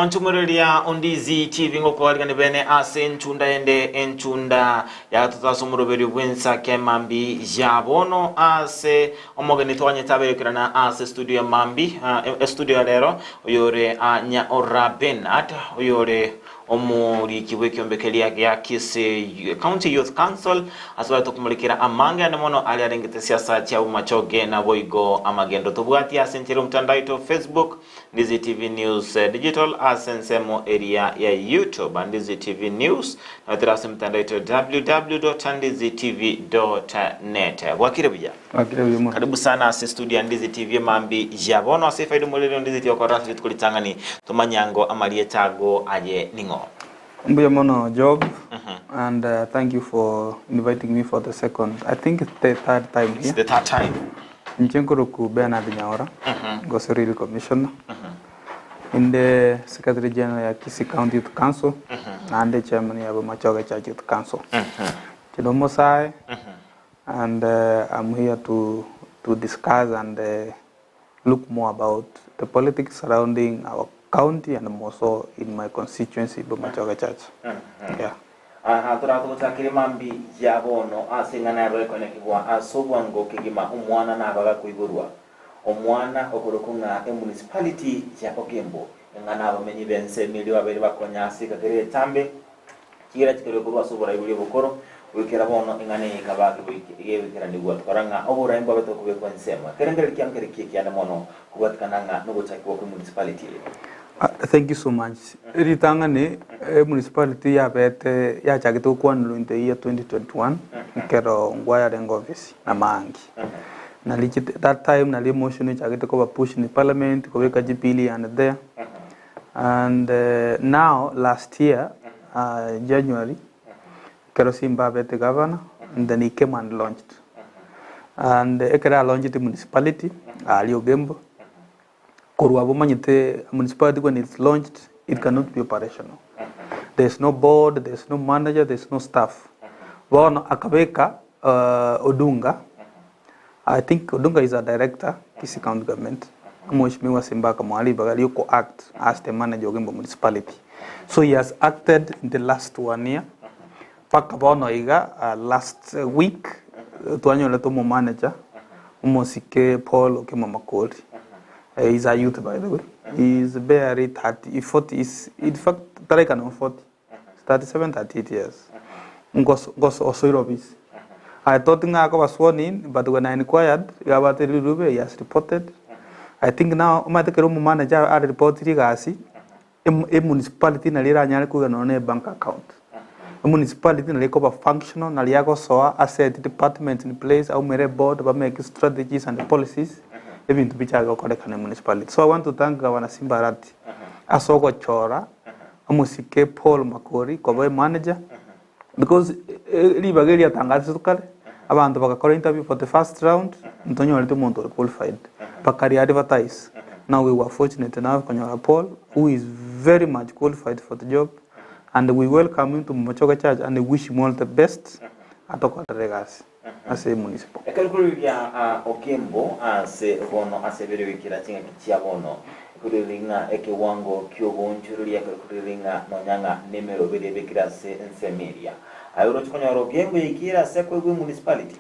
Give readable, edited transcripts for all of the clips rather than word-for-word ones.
Wanchumurulia Ndizi TV ngokuwalikani bene ase enchunda ya tutasumurubiri bwensa kemambi jabono ase omogeni twanye taberekirana ase studio mambi studio lero uyore Nyaora Benard uyore omuriki w'ekyombekeria ya Kisii County Youth Council asaba tukumulikira amanga nemono ali arengete siasa cha Bomachoge na boigo amagendo tubwati asentero mtandao Facebook Ndizi TV News Digital asensemo area ya YouTube Ndizi TV News na terasa mtandao www.ndizitv.net wakire bija karibu sana ase studio Ndizi TV mambi jabono asifa idumuliro Ndizi TV kwa rasmi tukulitangani tumanyango amalie tago aje ningo Mbuya mono job and thank you for inviting me for the second. I think it's the third time here. It's the third time. Nchenkuru Benard Nyaora, Gusii Commissioner, in the Secretary General ya Kisii County Youth Council, and the Chairman ya Bomachoge Youth Council. Chidomosai, and I'm here to discuss and look more about the politics surrounding our county and more so in my constituency, Bomachoge Church. Yeah. Turatugutakire mambi jabono asingana yabekonekwa asobwango kigima umwana nabaga kuigurwa omwana okurukunga municipality ya Ogembo ngana abamenyi bense milio abere bakonyasi kagere tambe kira kikere kurwa sobora ibuli bukoro wikera bono ngane kabage wikera ndigwa twaranga obura imba beto kubekwa nsema kerengere kyamkere kikiana mono kubatkananga nugutakwa ku municipality. Thank you so much. Ritangane municipality ya bete ya chagito kwanu in the year 2021 kero ngwaya rengo office na mangi. Na that time na motion chagito ko push in parliament ko weka GPL and there. And now last year January kero simba bete governor and then he came and launched. And ekera launched the municipality ali Ogembo. Kurwabumanyite municipality when it's launched, it cannot be operational. There's no board, there's no manager, there's no staff. Wana akabeka Odunga. I think Odunga is a director, Kisii County Government. Mheshimiwa Simbaka Mwali Bagali ko act as the manager of the municipality. So he has acted in the last 1 year. Pakabono iga last week tuanyo leto mo manager umosike Paul Okemamakori. He's a youth, by the way. He's barely 30, 40. In fact, 40, 37, 38 years. Gos Osoirobis. I thought I was sworn in, but when I inquired, he has reported. I think now, my manager are reported Gusii, a municipality in a bank account. A municipality in a functional, Naliago saw asset department in place, our board, but make strategies and policies. Even to be charged municipality. So I want to thank Governor Simbarati, Asoko Chora, Amusike Paul Makori, Kobe manager, because Ribageria Tangasukare, about the interview for the first round, Antonio Monto qualified, Bakari advertised. Now we were fortunate enough, Konyora Paul, who is very much qualified for the job, and we welcome him to Bomachoge Church and wish him all the best at Okoregas. As a municipal. Ekalkulia Ogembo ase bono ase bere wikira chinga kichia bono kulilinga ekiwango kyobonchurulia kulilinga nonyanga nemero bere bekira se ensemeria ayuro chikonya Ogembo ikira se kwa municipality.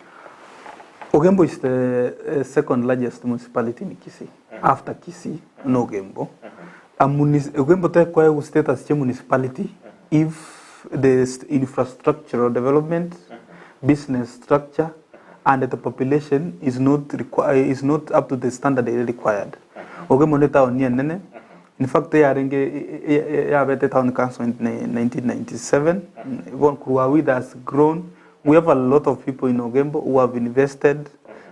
Ogembo is the second largest municipality in Kisii after Kisii no Ogembo. Ogembo te kwa state as municipality if the infrastructural development business structure and the population is not up to the standard required. In fact, they are in the town council in 1997. Kuruawi has grown. We have a lot of people in Ogembo who have invested.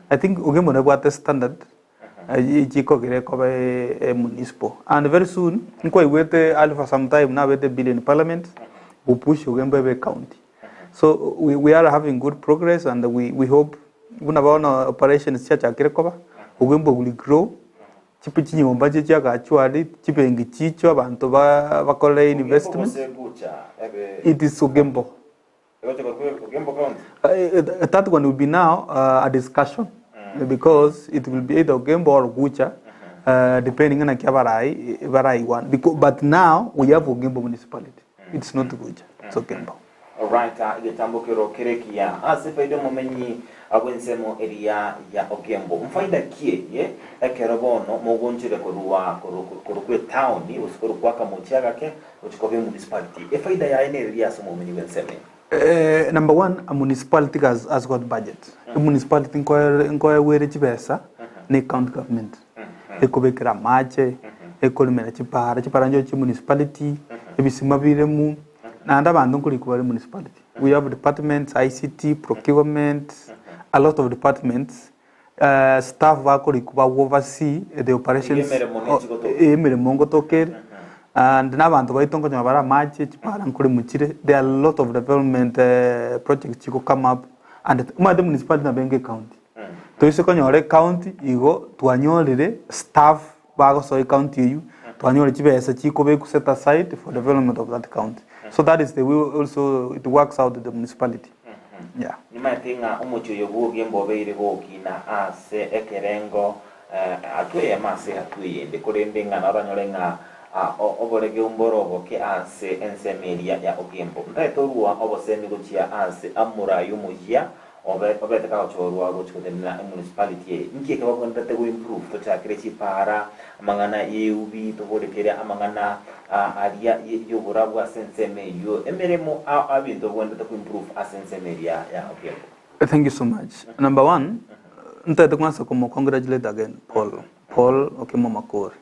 I think Ogembo never at the standard. Municipal. And very soon, we wait for some time now with the bill in parliament. We push Ogembo County. So we are having good progress, and we hope when our operations church Akirekoba, Ogembo will grow. Chipichi nyumbaje chaka actually chipengi chicho abantu bakole investment. It is Ogembo. That one will be now a discussion because it will be either Ogembo or Gucha. depending on varai one. Because but now we have Ogembo municipality. It's not good. It's Ogembo. Alright, getambukiro kerekia asifaida momenyi abwensemo area ya Ogembo. Mfaida kie ye ekerobono mugonjire korukwe town usikuru kwaka mochiaga ke uchikobe municipality. Faida ya ene area so momenyi wenseme. Number one, a municipality has got budget. A municipality inkoya were chibesa ne county government. Ekobekera mache, ekolumera chipara njo chi municipality, ebisima biremu na ndabantu kuri kuba municipality. We have departments, ICT, procurement, a lot of departments. Staff wako kuba oversee the operations. Emeremongo tokere. And nabantu baitongo nyabara mache chipara nkuri muchire. There are a lot of development projects chiko come up and the municipality na Benge county. Toise konyore county igo tuanyolire staff bago soy county you tuanyore chibesa chiko be set aside for development of that county. So that is the way also it works out at the municipality. Yeah. Ni matinga omocho yobu Ogembo beire gokina ase ekerengo atwe amase atwe ende korendenga na ranyolenga oborege umborogo ke ase ensemeria ya Ogembo. Ndaetorua obosemi gochia ase amura yumujia obete ka chorwa gochkodena municipality nkie ka bakontate go improve to chakrechi para amangana yubi to bodekere amangana aria yoborabwa senseme yo emeremo abinto gonda to improve asensemeria ya Ogembo. Thank you so much. Number one, ntate kwanza congratulate again Paul Bomachoge.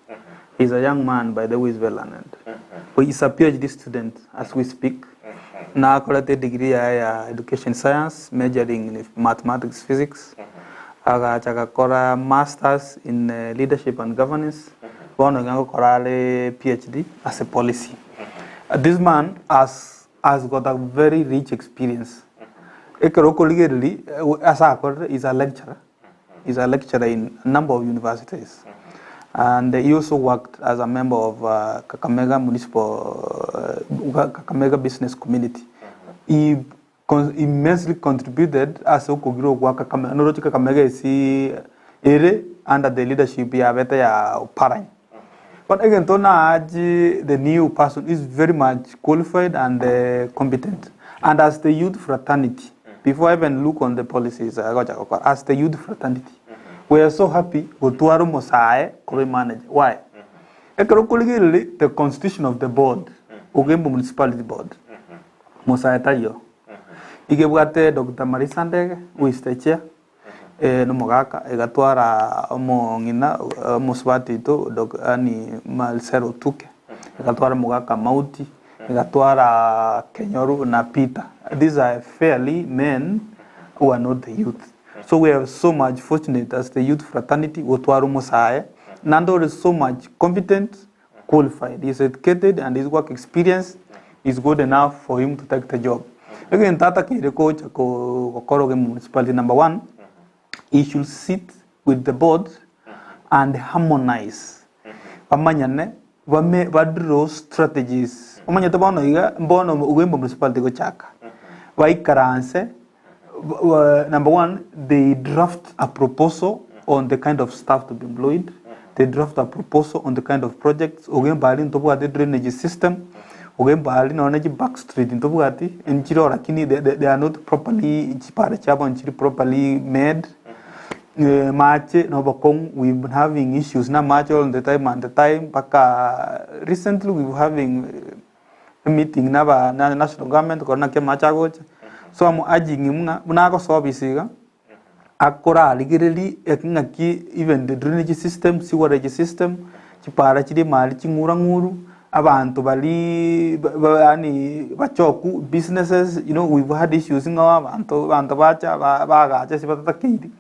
He's a young man, by the way, he's well learned. He is a PhD student as we speak. Now, I a degree in education science, majoring in mathematics, physics. I got a master's in leadership and governance. One of a PhD as a policy. This man has got a very rich experience. As is a lecturer. He's a lecturer in a number of universities. And he also worked as a member of Kakamega Kakamega Business Community. He immensely contributed as a Kakamega is under the leadership of Parang. But again, the new person is very much qualified and competent. And as the youth fraternity, before I even look on the policies, as the youth fraternity, we are so happy with Tuaru Mosae Kore manage. Why? The constitution of the board, Ogembo Municipality Board, Mosae Tayo. Igewate Dr. Marisande, who is the chair, no Mogaka, Egatuara Omongina, Moswati to Dogani Malsero Tuke, Egatuara Mogaka Mauti, Egatuara Kenyoru Napita. These are fairly men who are not the youth. So we are so much fortunate as the youth fraternity, Otuaru Mosae. Nando is so much competent, qualified. He's educated and his work experience is good enough for him to take the job. Again, Tata Kireko Okoroge Municipality number one, he should sit with the board and harmonize. Pamanyane, vadro strategies. Omanyatabono iga, mbono Ogembo Municipality go chaka. Waikaranse. Number one, they draft a proposal on the kind of staff to be employed. They draft a proposal on the kind of projects. Again, Berlin topu ati drainage system. Again, Berlin onaji back street in topu ati. Enchiro rakini they are not properly properly made. Marche no bakong we've been having issues na marche all the time and the time. Baka recently we were having a meeting na national government korna ke machagoche. So I'm urging him na service akora ligireli ekingaki even the drainage system, sewerage system, chipara chiri mali chinguranguru, abantu bali bachoku businesses, you know, we've had issues in our abantu bacha baga sipatata kindi.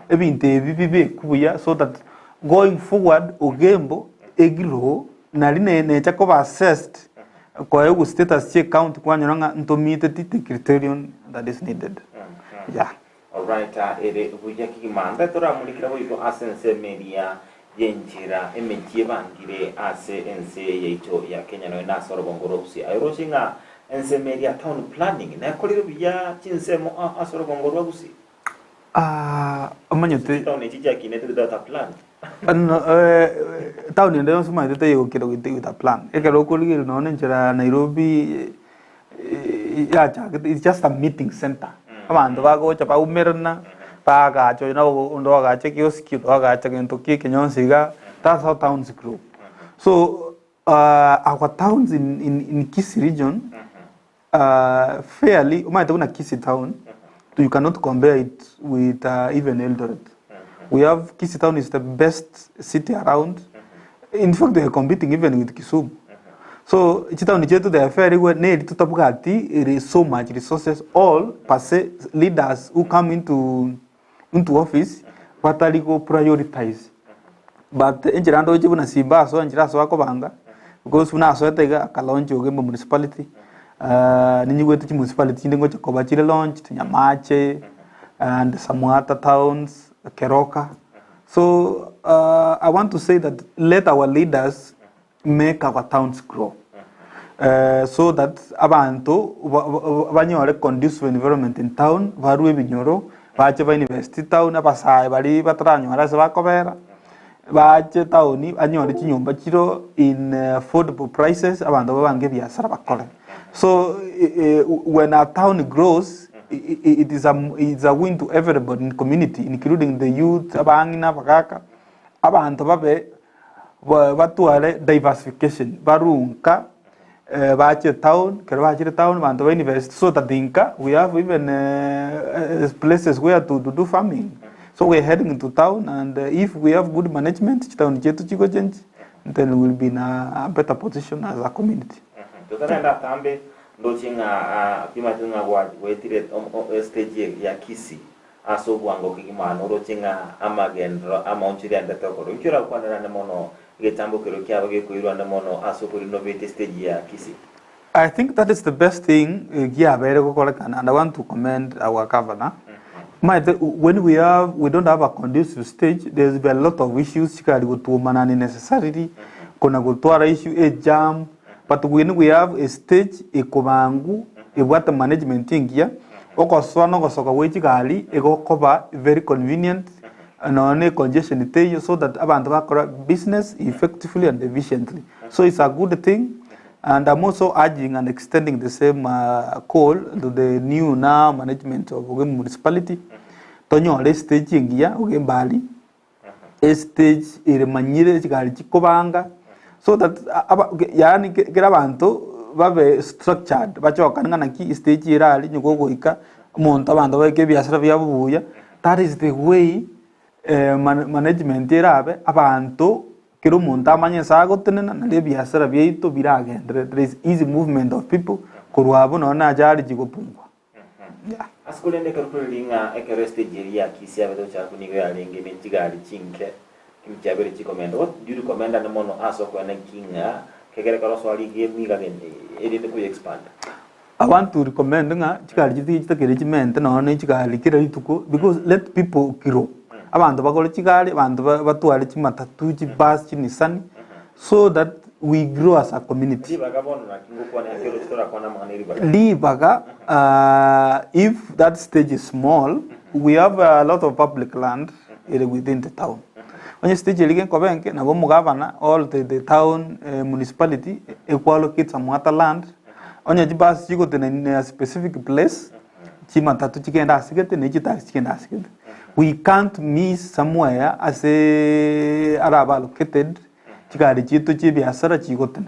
Ebinte bibibe kuya so that going forward Ogembo egilo naline ne chakoba assessed kwa hiyo status check count kwa nyonga to meet the criterion that is needed. Yeah. All right, ere buja kigimanda tora mulikira boyito asense media yenjira emetie bangire ase ense yeito ya Kenya no na soro bongoro Gusii ayiroshinga ense media town planning na koliro bya chinsemo asoro bongoro Gusii. Amanyote town echicha kinete data plan. Town in the Osma, the day with a plan. A local known in Nairobi, it's just a meeting center. Come on, the Vago, Chapa Merna, Paga, you know, Undoga, check your skill, Oga, check into kick and yon cigar. That's how towns grow. So, our towns in Kisii region, fairly, you might own a Kisii town, you cannot compare it with even Eldoret. We have Kisii town is the best city around. In fact, they are competing even with Kisumu. So, Chitown Nijetu, they are very well need to Tapugati. It is so much resources. All per se leaders who come into office, what are go prioritize. But Enjirando Jibuna Simba, so Enjiraso Akobanga, because we now so a launch of municipality. Then you go to municipality, you go to Kobachile launch, Nyamache, and some other towns, Keroka. So I want to say that let our leaders make our towns grow. So that abantu banyore conducive environment in town, varu binyoro, bache ba university town abasai bari batranyora se bakobera. Bache towni anyore chinyumba chiro in affordable prices abantu babange biasara bakore. So when our town grows, it's a win to everybody in the community, including the youth, abangina bakaka, abantu babe batuare diversification barunka bache town kerbache town bantu invest so that dinka we have even places where to do farming. So we're heading into town, and if we have good management town chetu chiko change, then we'll be in a better position as a community. Tutaenda tambe ndochinga pimatunga wetire stage ya Kisii aso bwango kigimano rochinga amagendro amaunchiri andatokoro ukira kwanana nemono getambo kero kyabo gekuirwa nemono aso kuri innovate stage ya Kisii. I think that is the best thing and I want to commend our governor. When we don't have a conducive stage, there's been a lot of issues chikari gutumana necessarily kuna gutwara issue a jam. But when we have a stage, a kubangu, a water management thing here, oko swano go soka wechi gali, ego cover very convenient, and only congestion itayo so that abantu bakora business effectively and efficiently. So it's a good thing, and I'm also urging and extending the same call to the new now management of the municipality. Tonyo le stage here, Bali, a stage iremanyire chigali chikobanga. So that yani gerabantu babe structured bachokana na ki stage irali nyugo goika monta bantu bake biasara byabuya. That is the way management irabe abantu kiro monta amanye sago tenena na le biasara byaito birage. There is easy movement of people kurwabo nona ajali jigopungwa. Yeah. Askulende karulinga ekere stage ya Kisii abedo cha kunigo ya lingi mintigali chinke. What do you recommend and the mono aso when a king Kekaroswali gave me again? Expand. I want to recommend the regiment and on Chikali because let people grow. I want the Bagol Chikali, and Batu Alichimata, Tuji Bas Chinisan, so that we grow as a community. If that stage is small, we have a lot of public land within the town. When you stage again, Kobenke, Nabomugavana, all the town municipality, allocate some water land. On your bus, you go to a specific place, Chimata to chicken asket and Nigitas chicken asket. We can't miss somewhere as a Arab allocated Chikari to Chibi Asara Chigoten.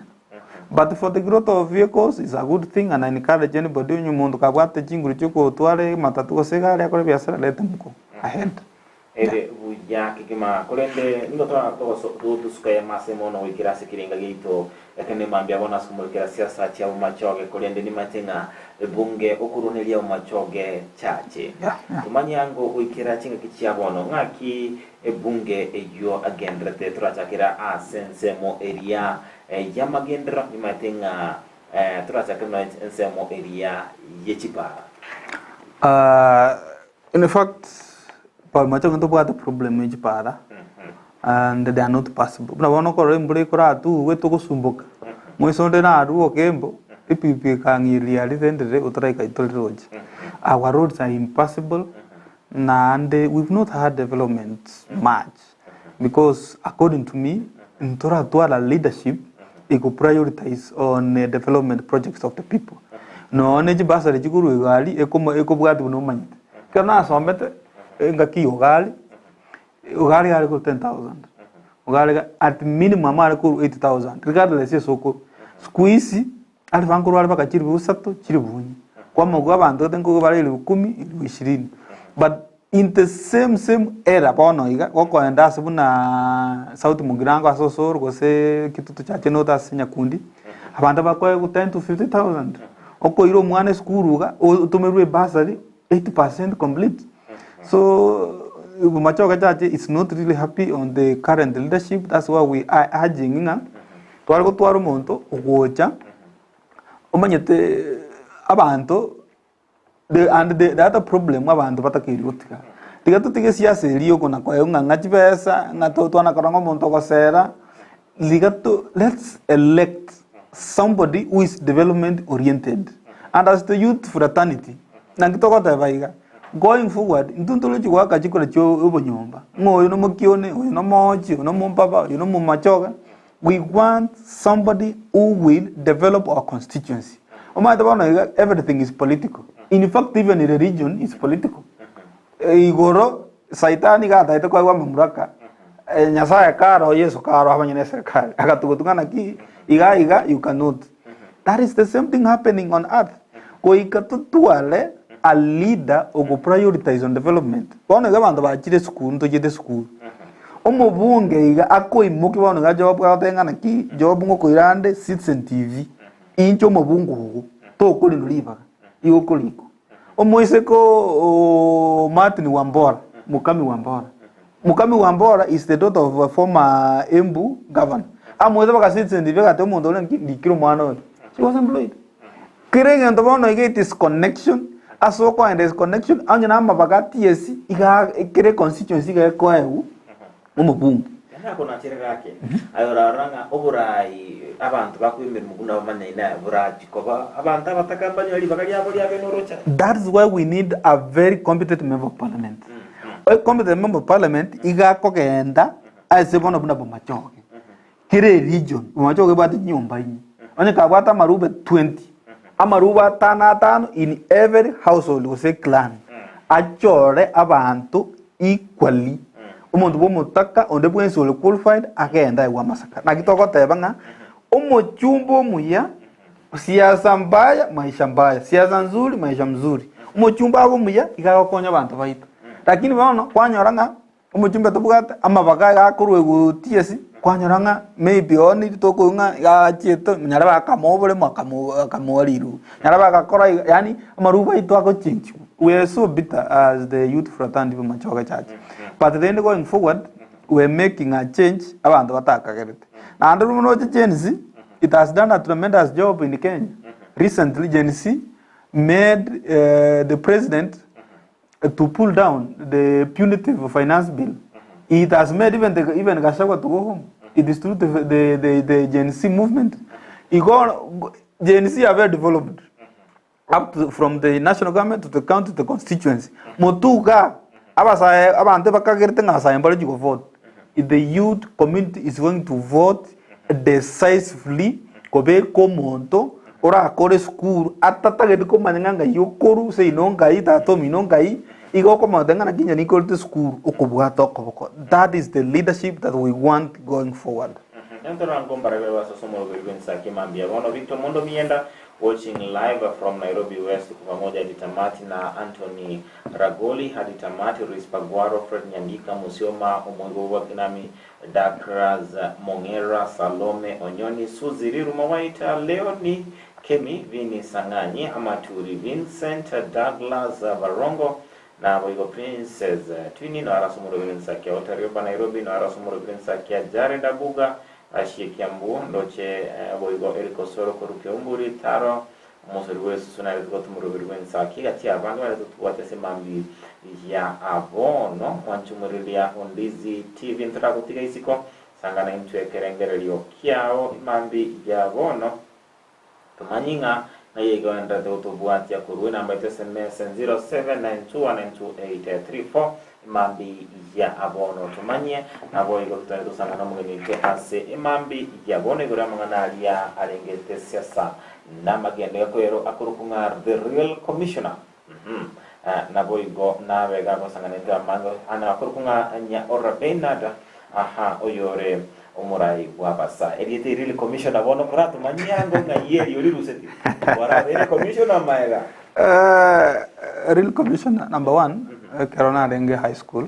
But for the growth of vehicles, it's a good thing, and I encourage anybody in Mondukawata, Jinguchuko, Tuare, Matatu Sega, let them go ahead. Ya kikima kolende ndotoa to sukaya masemono wikirasi kiringa gito yakene mambia bona skumulekera siasa cha Bomachoge kolende ni matenga bunge okurunelia Bomachoge chache tumanyango wikira chinga kichia bono ngaki bunge ejo agendra tetra chakira asensemo area yamagendra ni matenga trachakira ensemo area yechipa in fact Bomachoge to the problem which para and they are not possible. But one of our break or two we took Sumboka. Moisonde na Ru Okembo, if you can really then the roads. Our roads are impossible, and we've not had development much. because according to me ntora twala leadership iko prioritize on development projects of the people no ne jibasari jiguru igali eko bwati no manyite kana sombete ngaki ugali ari ko 10,000 ugali at minimum ari ko 8,000 regardless soko squeeze ari vankuru ari bakachiri busato chiri bunyi kwa mogo abantu tengo bari 10 20 but in the same era bono iga gokoenda sebuna South Mugirango asosoro gose kitutu chache nota Nyakundi abantu bakoye ku 10 to 50,000 oko iro mwana skuruga utumerwe basari 80% complete so Bomachoge chache is not really happy on the current leadership. That's why we are urging nga twariko twaro monto ugocha omanyete abantu the other problem abantu batakiriutika tigato tige siasa iliyo kuna kwa Onganga chipesa ngato twana karango monto kosera ligato let's elect somebody who is development oriented and as the youth fraternity nangitoko tabaiga going forward ntuntulo chikwa kachikola cho ubonyomba ngoyo no mukione oyo no mochi no mumpapa oyo no Bomachoge we want somebody who will develop our constituency everything is political. In fact, even in the region, it's political. Igoro, Saitani got I took a woman Muraka, Nyasaya car or yes, or car or Vanessa car. I got to go to Ganaki, Iga, you cannot. That is the same thing happening on earth. Koikatuale, a leader who prioritize on development. One of the school to get the school. Omobunge, Ako, Moki, one of the job out there, job Mokoirande, Citizen TV. Incho mabungu to kuli river iyo kuliko omoiseko Martin Wambora Mukami Wambora is the daughter of a former Embu governor amweza bakasitse ndiveka to mundo ndikiro mwana she was employed kirenga ndo bono get is connection asoko and this connection anya na mabagati yesi iga kire constituency ga ko ayu omubungu kuna chirega yake ayoraranga oburai abantu bakwimira mugunda bamanyina buraji koba abantu abatakambanya ali bakali abuli abenorocha. That's why we need a very competent member of parliament. A competent member of parliament iga kogenda asebono buna Bomachoge kire region Bomachoge bati nyumba yin onye ka bata marube 20 amaruba tano in every household was a clan achore abantu equally umuntu bomutaka onde bwensi ole qualified agenda ewa masaka nakitoko tebanga umuchumbo muya siasa mbaya maisha mbaya siasa nzuri maisha mzuri umuchumba abo muya igakonya abantu baito lakini baona kwanyoranga umuchumba tobugata amabaga gakurwe gutiesi kwanyoranga maybe oni tokunga ya chieto nyaraba kamobole makamoriru nyaraba gakora yani amaruba ito akochinchu. We are so bitter as the youth fraternity of Bomachoge Church. But then going forward, we are making a change. Now, under Gen Z, it has done a tremendous job in Kenya. Recently, Gen Z made the president to pull down the punitive finance bill. It has made even Gachagua to go home. It is through the Gen Z movement. Gen Z are very developed. Up to, from the national government to the county to the constituency. Motuga, abante bakagerte ngasa embali go vote. If the youth community is going to vote decisively, kobe komonto ora akore school atata ko mananga yokoru se inonga ita to minonga igo ko madenga na kinya nikol to school okobwato ko. That is the leadership that we want going forward. Watching live from Nairobi West pamoja hadi tamati na Anthony Ragoli hadi tamati, Rispagwaro, Fred Nyandika, Musioma, Omongo Wakinami, Dakraz Mongera, Salome Onyoni, Suzi Rumawaita, Leoni Kemi, Vini Sanganyi, Amaturi Vincent, Douglas Barongo na Boigo Princess Twini na Arasumuro Vinsakia Otarioba Nairobi na Arasumuro Vinsakia Jared Abuga Ashikiambu ndoche boigo Eriko Soro Koruke Umburi Taro Mosoriwe Sunare Gotumuro Vinsakia kati abantu bari tuwatese mambi ya abono wanchumurilia Ndizi TV ntarakutika isiko sangana imtu ekerengerelio kiao mambi ya abono tumanyinga na yego enda to buati ya kuruwe namba SMS 0792128834 imambi ya abono tumanye nabo igo tutari dusanga no mugeni ke ase imambi ya bono igo ramangana ya arengete siasa namagende yakoero akurukunga the real commissioner nabo igo nabega gosanga nenda mango ana akurukunga Nyaora Benard oyore umurai wabasa eliete real commissioner bono kuratu manyango nga yeri yori ruseti wara real commissioner maega real commissioner number 1 Kerona Renge High School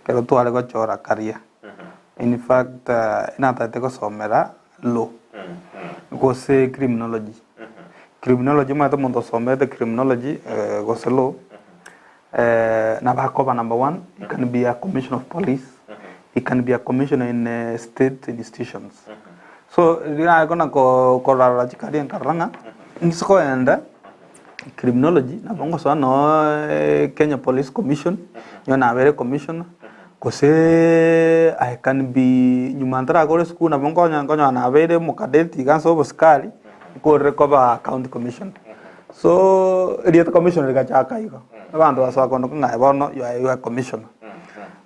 kero tu ale ko chora career in fact inata te ko somera law go se criminology ma to mondo somera criminology go se law na ba ko number 1 it can be a commissioner of police, it can be a commissioner in state institutions. So rina ko na ko ra chikari en karanga ngisko enda criminology na bongo so no Kenya Police Commission yo na vere commissioner kose I can be nyumantara gore school na bongo nyango na vere mukadeti ganso boskali ko recover county commission. So eliet commissioner ga chaka iko abantu baswa kono ngai bono you are commissioner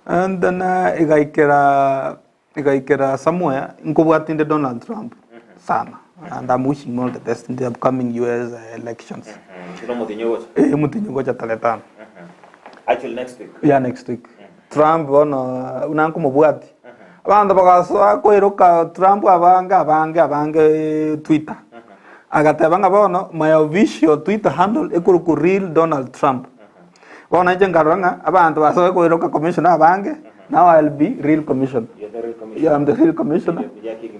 and then igaikera somewhere nkobwatinde Donald Trump sana and I'm wishing all the best in the upcoming US elections. Mutinyo gocha taletano. Actually next week. Yeah, next week. Trump bono unanko mubwati. Abantu bakaso akoeroka Trump abange Twitter. Agatebanga bono my official Twitter handle ekuruku real Donald Trump. Bono jengaranga abantu baso akoeroka commissioner abange. Now I'll be real commissioner. You're the real commissioner. Yeah, I'm the real commissioner.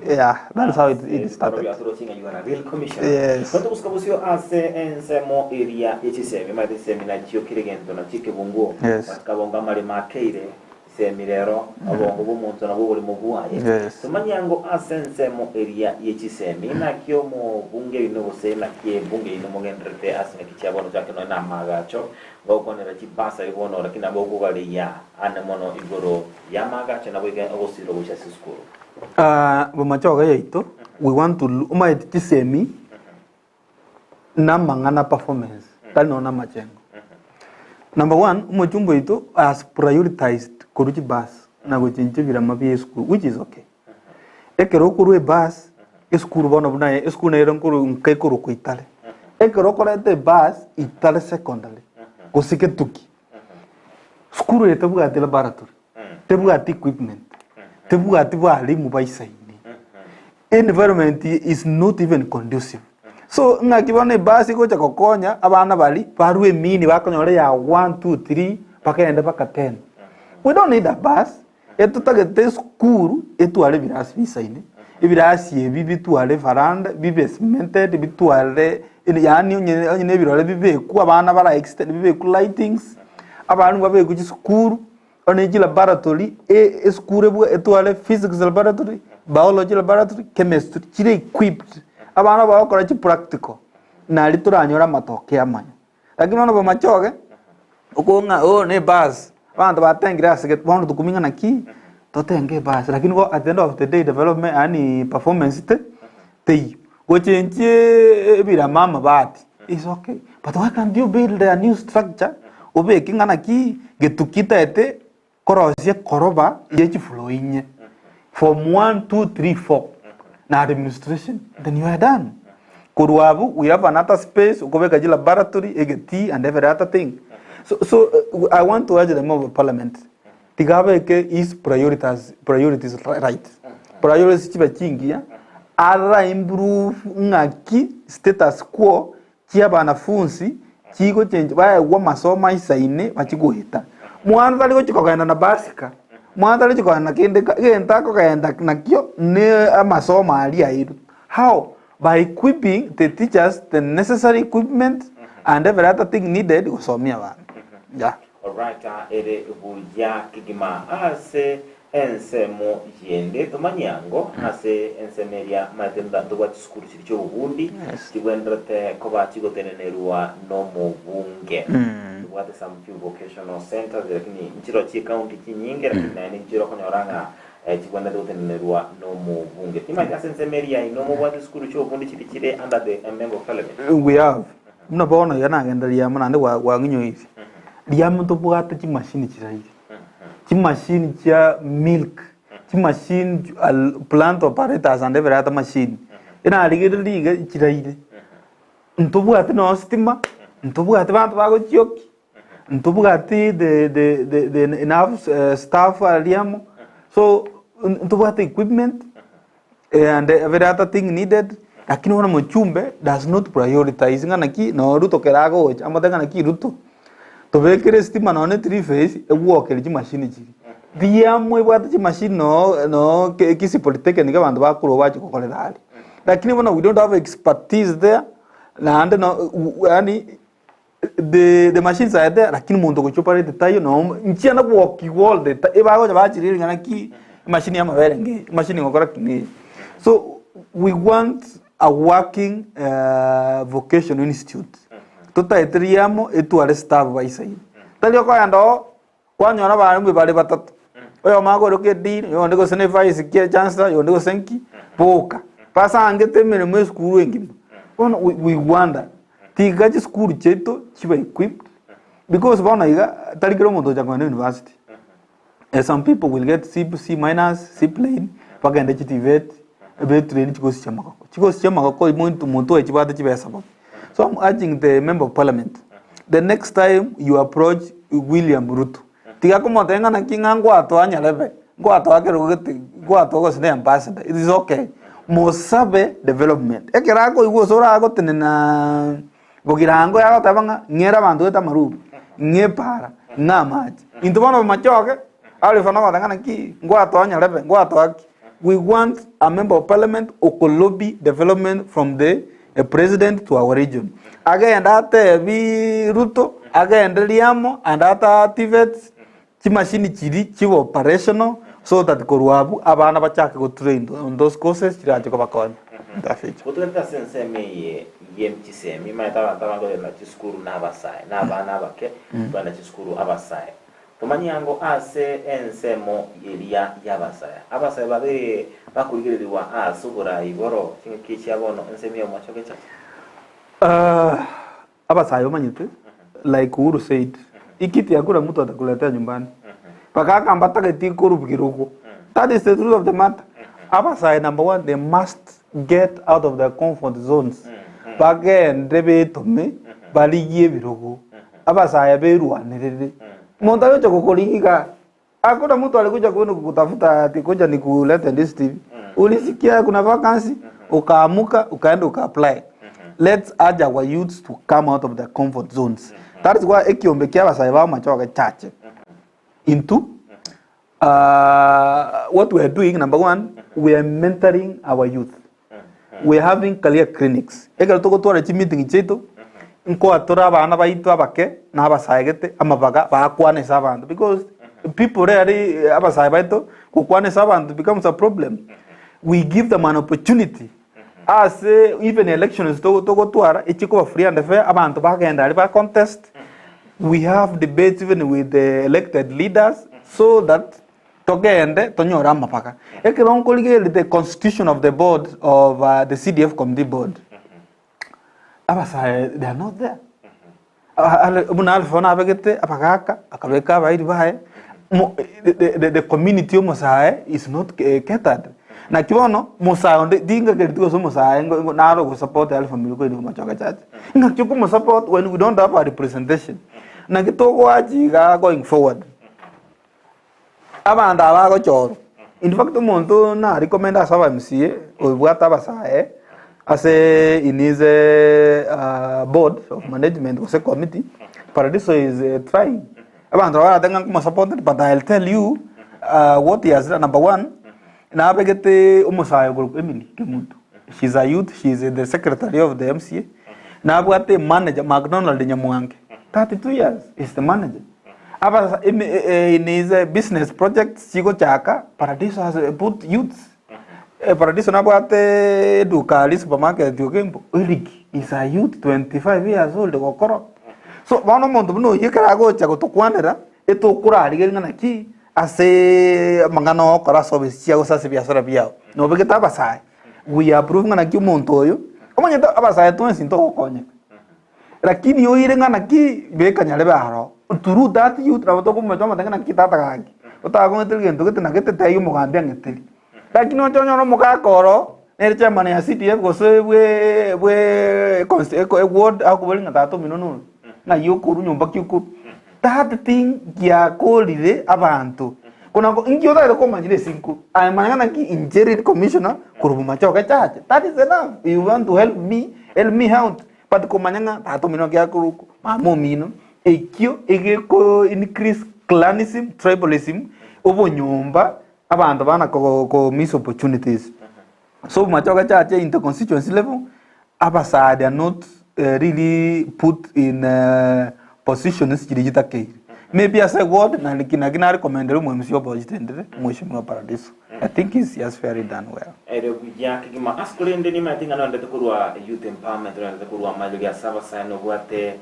Yeah, that's how it started. You are a real commissioner. Yes. Quando buscabusio ase ensemo area yechisemi ma semina chio kirigento na chikebungo. Yes. Bakabonga mali makeire semirero abongo bumuntu na buri mubuaye. Yes. Tumanyango ase ensemo area yechisemi na kyo mo bunge bino bose na kie bunge ino mogendrete ase na kichabono chake no na magacho. Gokonera chibasa ibono lakini abogo bali ya ane mono igoro yamaga na bwege obosiro busha sikuru. Bomachoge yaito we want to uma etisemi na mangana performance tano na machengo. Number 1 umojumbo ito as prioritized kuruchi bus na gochinjibira mabi school which is okay. Ekero kurwe bus school bono buna school na eronkuru nkekuru kuitale. Ekero korete bus itale secondary. Kusike tuki. Skuru yetebuga ati laboratory. Tebuga ati equipment. Tebuga ati walimu baisaini. Environment is not even conducive. So ngakibone basi ko chakokonya abana bali barwe mini bakonyore ya 1 2 3 pakaenda paka 10. We don't need a bus. Etutagete skuru etwale birasi bisaini. Ibirasi ebibitwale faranda bibemented bitwale yani nyine birole bibeku abana bara extend bibeku lightings abantu babeku school oneji laboratory school ebu etwale physics laboratory biology laboratory chemistry chire equipped abana bakora chi practical na lituranyora matoke amanya lakini ono Bomachoge ukonga ne bus abantu batengira siget bono tukuminga na ki totenge bus lakini go at the end of the day development ani performance te Gochenche bira mama bati is okay but why can't you build a new structure obe kingana ki getukita ete korosie koroba yechi flowing from 1 2 3 4 na administration then you are done Kuruabu we have another space ukobeka ji laboratory egeti and every other thing so I want to urge the member of parliament tigabeke is priorities right priorities chiba chingia ara improve ngaki status quo kia banafunzi chiko change baya wa masoma isaine bachiguhita mwanza liko chikokaenda na basika mwanza liko chikokaenda kende genta ko kaenda nakyo ne amasoma ali airu how by equipping the teachers the necessary equipment and every other thing needed usomia bana yeah all right ere buya kigima ase ensemo yende tumanyango ase ensemeria matenda tuwa skuru cyo ubundi kigwendrete ko bachigotenenerwa no mu bunge tuwate some few vocational centers lakini nchiro chi county chinyinge lakini nchiro konyoranga kigwenda tutenenerwa no mu bunge timanya ase ensemeria ino mu bwate skuru cyo ubundi chikire under the member of parliament we have muna bona yana gendaria muna ndi wa nginyo hivi dia muntu bwate chi machine chiraire chi machine cha milk chi machine plant operators and every other machine ina ligiriga chiraire ntubwate no stima ntubwate bantu bagochioki ntubwate the enough staff aliamo so ntubwate equipment and every other thing needed lakini wana mochumbe does not prioritize ngana ki no ruto kerago amata ngana ki ruto to vekere stima no ne 3 phase eguokere chi machine chiri diamwe bwate chi machine no Kisii polytechnic abantu bakuru bachi kokorera lakini wana we don't have expertise there and no yani the machines are there lakini muntu gochoparate tayo no nchiana kuoki wall the ebago bachiri ngana ki machine ya maberenge machine ngokora kingi so we want a working vocational institute tutaetriamo etuare staff baisai talio ko ando kwanyora bari bari batatu oyo magoro ke din yo ndiko sene vice ke chancellor yo ndiko senki boka pasa angete mene mu school engim we wonder tigaji school cheto chiba equipped because bona iga talikiro moto cha kwenda university some people will get C minus C plain pagende chitivet ebe train chikosi chama ko muntu echibate chibesa baba. So I'm urging the member of parliament the next time you approach William Ruto tiga como tenga na kinga ngwato anyalebe ngwato akero gete ngwato go sine ambassador it is okay mosabe development ekera ko igwo sora go tenena gogirango ya tabanga ngera bantu eta maru ngepara ngamaji intubona Bomachoge ali fana go tenga na ki ngwato anyalebe ngwato aki. We want a member of parliament who could lobby development from the president to our region. Again, that we Ruto, again, Liamo, and that activates the machine chivo operational so that Koruabu, Abana Bachaka go trained on those courses. Chirachokabakon. That's it. What does that say? Me, YMTC, me might have a school Navasai, Navake, but a school Avasai. Tomanyango ase ensemo yelia yabasaya abasaya babe bakurigiriwa asubura iboro kinkichi abono ensemi Bomachoge cha abasaya omanyite like Uhuru said ikiti yakura mtu atakuletea nyumbani paka kambata keti kurubgiruko that is the truth of the matter abasaya number one they must get out of their comfort zones again debe tome baligie biruko abasaya beruanirere Monta yo choko kolika. Hakuna mtu alikuja kwenu kukutafuta ati kuja nikulete this TV. Ulisikia kuna vacancy, ukaamuka, ukaenda uka-apply. Let's urge our youths to come out of their comfort zones. That is why ekiombe kia basai ba Bomachoge chache. Into what we are doing, number one, we are mentoring our youth. We are having career clinics. Ekalo toko tuare chi meeting cheto. Nko atora bana baitu abake na abasayegete amabaga bakwane sabantu because people really abasay baitu kukwane sabantu becomes a problem. We give them an opportunity as even elections to tuara ichiko free and fair abantu bagenda ba contest. We have debates even with the elected leaders so that togende tonyora mapaka ekero nkolige the constitution of the board of the CDF committee board. Abasaya, they are not there. The community of Mosai is not catered. Na kibono Mosai onde dinga kerituko so Mosai naro go support alpha milko ni Bomachoge church. Na chuko mo support when we don't have a representation. Na kitoko ajiga going forward. Abanda abago choro. In fact umuntu na recommend asaba MCA obwata abasaya as in his board of management was a committee. Paradiso is trying. Supported, but I'll tell you what he has done. Number one, she's a youth, she's the secretary of the MCA. Now got the manager, McDonald in 32 years is the manager. In his business projects, Chico Chaka, Paradiso has put youths. Paradiso na bwate dukali supermarket yokembo Uliki is a youth 25 years old kokoro so bana muntu no yekara go cha gutokwanera etokura rigena naki ase mangano kora service ya usase biashara biao no begeta basai we approve ngana ki muntu oyo omanyeta abasai to sinto kokonya lakini yo irenga naki bekanyale baro turu that youth raboto ko machoma tanga naki tata gangi utago ngeteli gento gete na gete tayo mugambia ngeteli lakini onyo no mugakoro nere chairman ya CDF gose bwe ward akubali ngatato minono na yokuru nyumba kyukuru that thing ya kolire abantu kuna ingyo da ko manjire sinku ay manana ki injury commissioner kurubu machoka chache that is enough. You want to help me out but ko manyanga tato mino kya kuruku mamo mino ekyo ko increase clanism tribalism obo nyumba abantu bana ko miss opportunities. So machoka chache in the constituency level abasade are not really put in positions jirita ke maybe as a word na kina recommend mu MC opposite mheshimiwa Paradiso. I think he's very done well. Ere kujya kigima askulende ni matinga no ndete kurwa youth empowerment no ndete kurwa mali ya saba sana bwate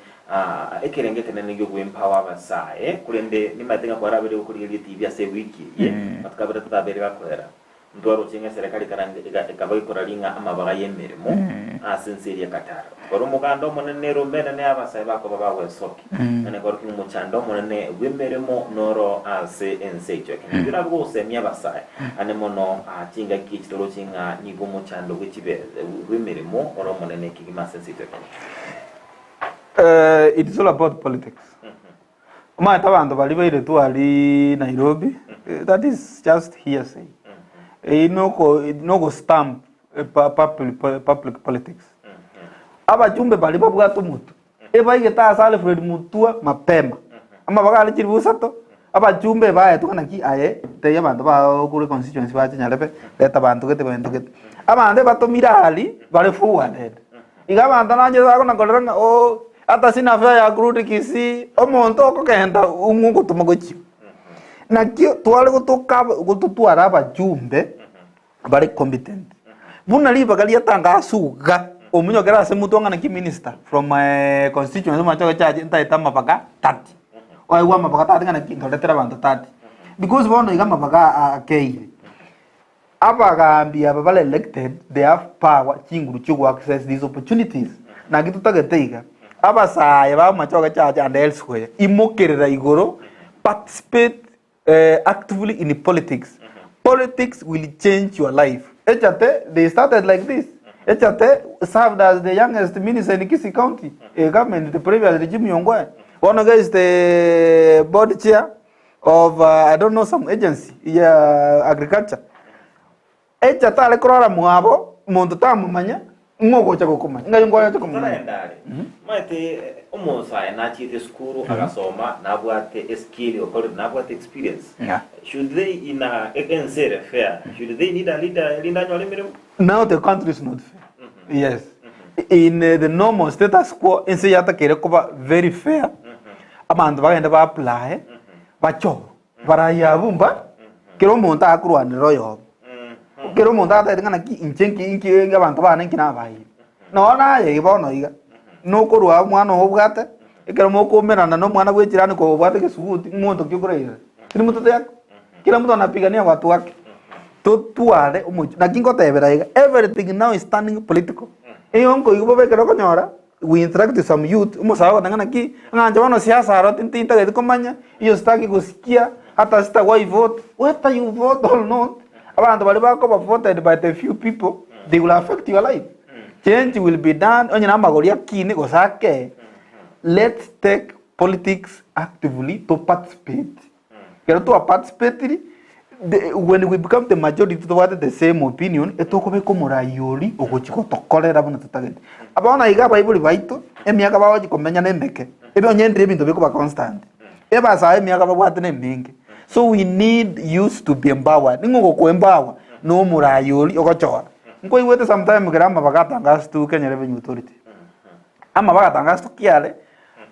ekerengete ne ngyo empower abasaye kulende ni matinga kwa rabere kuri TV ya se wiki ye batkabira tutabere bakorera ndwaro chinga serikali karande ikabaye koralinga amabaga yemeremo asinseri yakatara koro mugando monene rombene ne abasaye bako babawe soki ane koro kimu chando monene wemeremo noro ase ensejo kingira bwose myabasaye ane mono chinga kichitoro chinga nigo muchando wichibe wemeremo oro monene kigima sensitive. It is all about politics. Abantu bali baire tu ali Nairobi, that is just hearsay. No go stamp public politics. Abajumbe bali babwa tu mutu. Eba igeta asale Fred Mutua mapema. Ama bagale chirusa to. Abajumbe bae tu kana ki aye te yabantu ba kuri constituency ba nyalepe leta bantu kete bantu kete. Abande bato mirali bali forwarded. Igabantu nanje za kona kolera o ata sina fea ya gruti Kisii omonto okogenda umungu tumagochi na kio twale gututwara abajumbe bari competent buna liba gali yatanga suga omunyogera ase mutu ngana ki minister from my constituency machoka chaje ntaita mapaka 30 oiwa mapaka 30 ngana ki ndoletera bantu 30 because bono igama mapaka akeire abagambia babale elected they have power chinguru to access these opportunities na gitu tageteiga abasaye ba machoka chache and elsewhere imokerera igoro participate actively in politics. Politics will change your life. Echate they started like this. Echate served as the youngest minister in Kisii County, a government the previous regime Yongwe. One guy is the board chair of I don't know some agency, agriculture. Echate ale krora muabo muntu tamumanya ngogo chako kumanya ngayongwa chako kumanya maite omosa na chite skuru agasoma na bwate skill or na bwate experience. Should they in a ensere fair should they need a leader lindanyo lemero? Now the country is not fair. Yes. In the normal status quo ense yata kere kuba very fair. Abantu bagenda ba apply bacho barayabumba kero monta akurwaniro yo kero monta ata ngana ki inchi abantu bana nkina bayi no na ye bono iga no korwa mwana obwate ekero moko merana no mwana gwechirani ko obwate kisuguti muntu kyukurira kiri mutoto yako kila mtu anapigania watu wake tuale umucho na kingo tebera iga everything now is standing political eyonko yubo bekero ko Nyaora we interact with some youth umusawa ngana ki nganja bano siasa aro tintinta gedi komanya iyo staki kusikia hata sita why vote whether you vote or not abantu bali bako voted by the few people they will affect your life. Change will be done onye na magoria kine gosake. Let's take politics actively to participate. Kero to participate when we become the majority to what the same opinion etoko be komora yoli ogochiko tokolera bana tutagete. Abana iga bible baito emiaka bawo jikomenya nembeke. Ebe onye ndire bintu beko ba constant. Eba sa emiaka babwate nembenge. So we need youth to be empowered. Ningo ko empower no murayoli ogochora. Nko iwete sometime grama bagatanga stu Kenya Revenue Authority. Ama bagatanga stu kiale.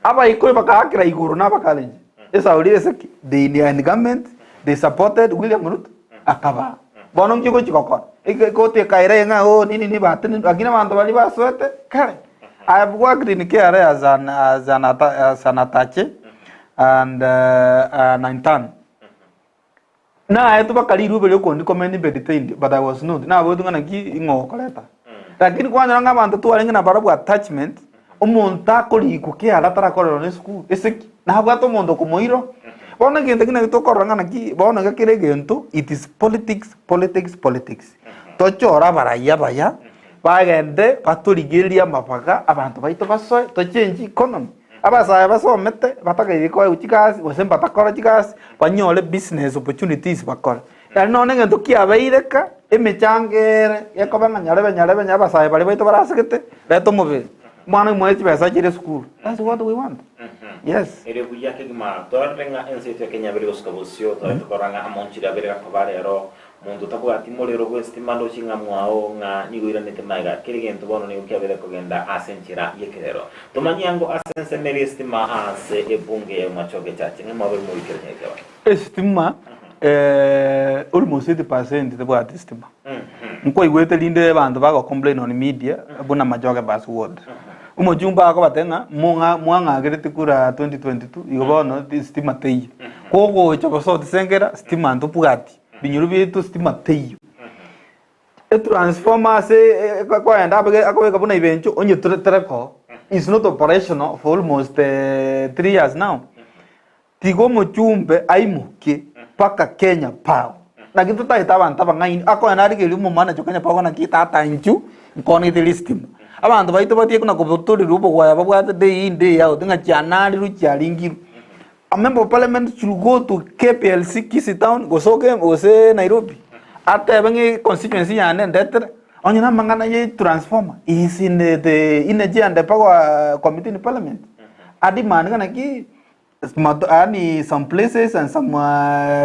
Aba iko bakakira iguru na bakalenje. Esa ulire seki the Indian government they supported William Ruto akaba. Bono mchiko chikokora. Iko te kaire nga o nini ni batini agina bantu bali baswete kare. I have worked in KRA as an attache and an intern. Na I took a little bit of commenting detained, but I was not. Now we're going to give in all collector. Lakini kwa nyanga bantu tu walinga na barabu attachment, omonta koli kukia latara kolo ne school. Ese na bwato mondo kumoiro. bona gento kina to koranga naki bona ga kire gento it is politics tochora baraya baya bagende baturigiria mabaga abantu baito basoe to change economy abasaya basomete batagire ko uchikasi osemba takora chikasi banyole business opportunities bakora yani none ngento kiabeireka emechangere yakobanga nyarebe nyabasaya bali baito barasigete leto mobile mwana mwechi besa chire school that's what we want. Yes. Ere buya ke ma torrenga enseto Kenya bere oskabosio to koranga amonchira bere kabarero mundu tapo atimolero ko estimando chinga mwao nga niguira nete maiga kirigento bono ni ukabere kogenda asenchira yekerero tomanyango asense meri estima ase ebunge ya Bomachoge chache ngamabe mu ikirenya ikaba estima almost 80% tebo estima nko igwete linde bantu bago complain on media buna Machoge bas word umujumba ako batenga mwanga gerete kura 2022 igobono estima tei kogo chaboso tsengera estima ndo pugati binyuru bitu estima tei e transformer se kwa enda akobeka buna ibencho onye treko is not operational for almost 3 years now tigo mujumbe aimuke paka Kenya pao na kitu taitabantu bangaini ako enari geli mu mana Kenya pao na kitata inchu nkoni the estima abantu baito batie kuna kubutori rubo kwa babwate day in day out nga chanali ru chalingi a member of parliament should go to KPLC Kisii town go soke ose Nairobi ate bangi constituency yane ndetre onyina mangana ye transformer is in the energy and the power committee in parliament adi manga na ki ani some places and some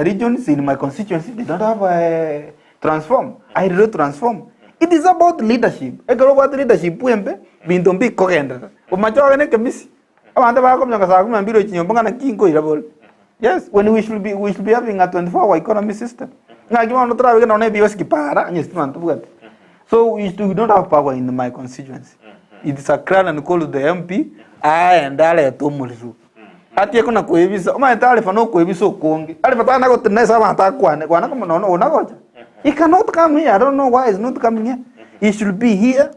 regions in my constituency they don't have a transform I really transform. It is about leadership. Ekaro about leadership puembe bintombi kogenda. Bomachoge ne kemisi. Abanda ba ko myanga sa ko mbiro chinyombo ngana kingo irabol. Yes, when we should be having a 24-hour economy system. Ngaki ma no trabe na ne bios kipara nyestima ntubugat. So we don't have power in my constituency. It is a crown and call to the MP and ale to muliru. Ati ko na koebisa. Oma etale fa no koebisa konge. Ale fatana ko tenesa ba ta kwana ko no ona goja. He cannot come here. I don't know why he's not coming here. He should be here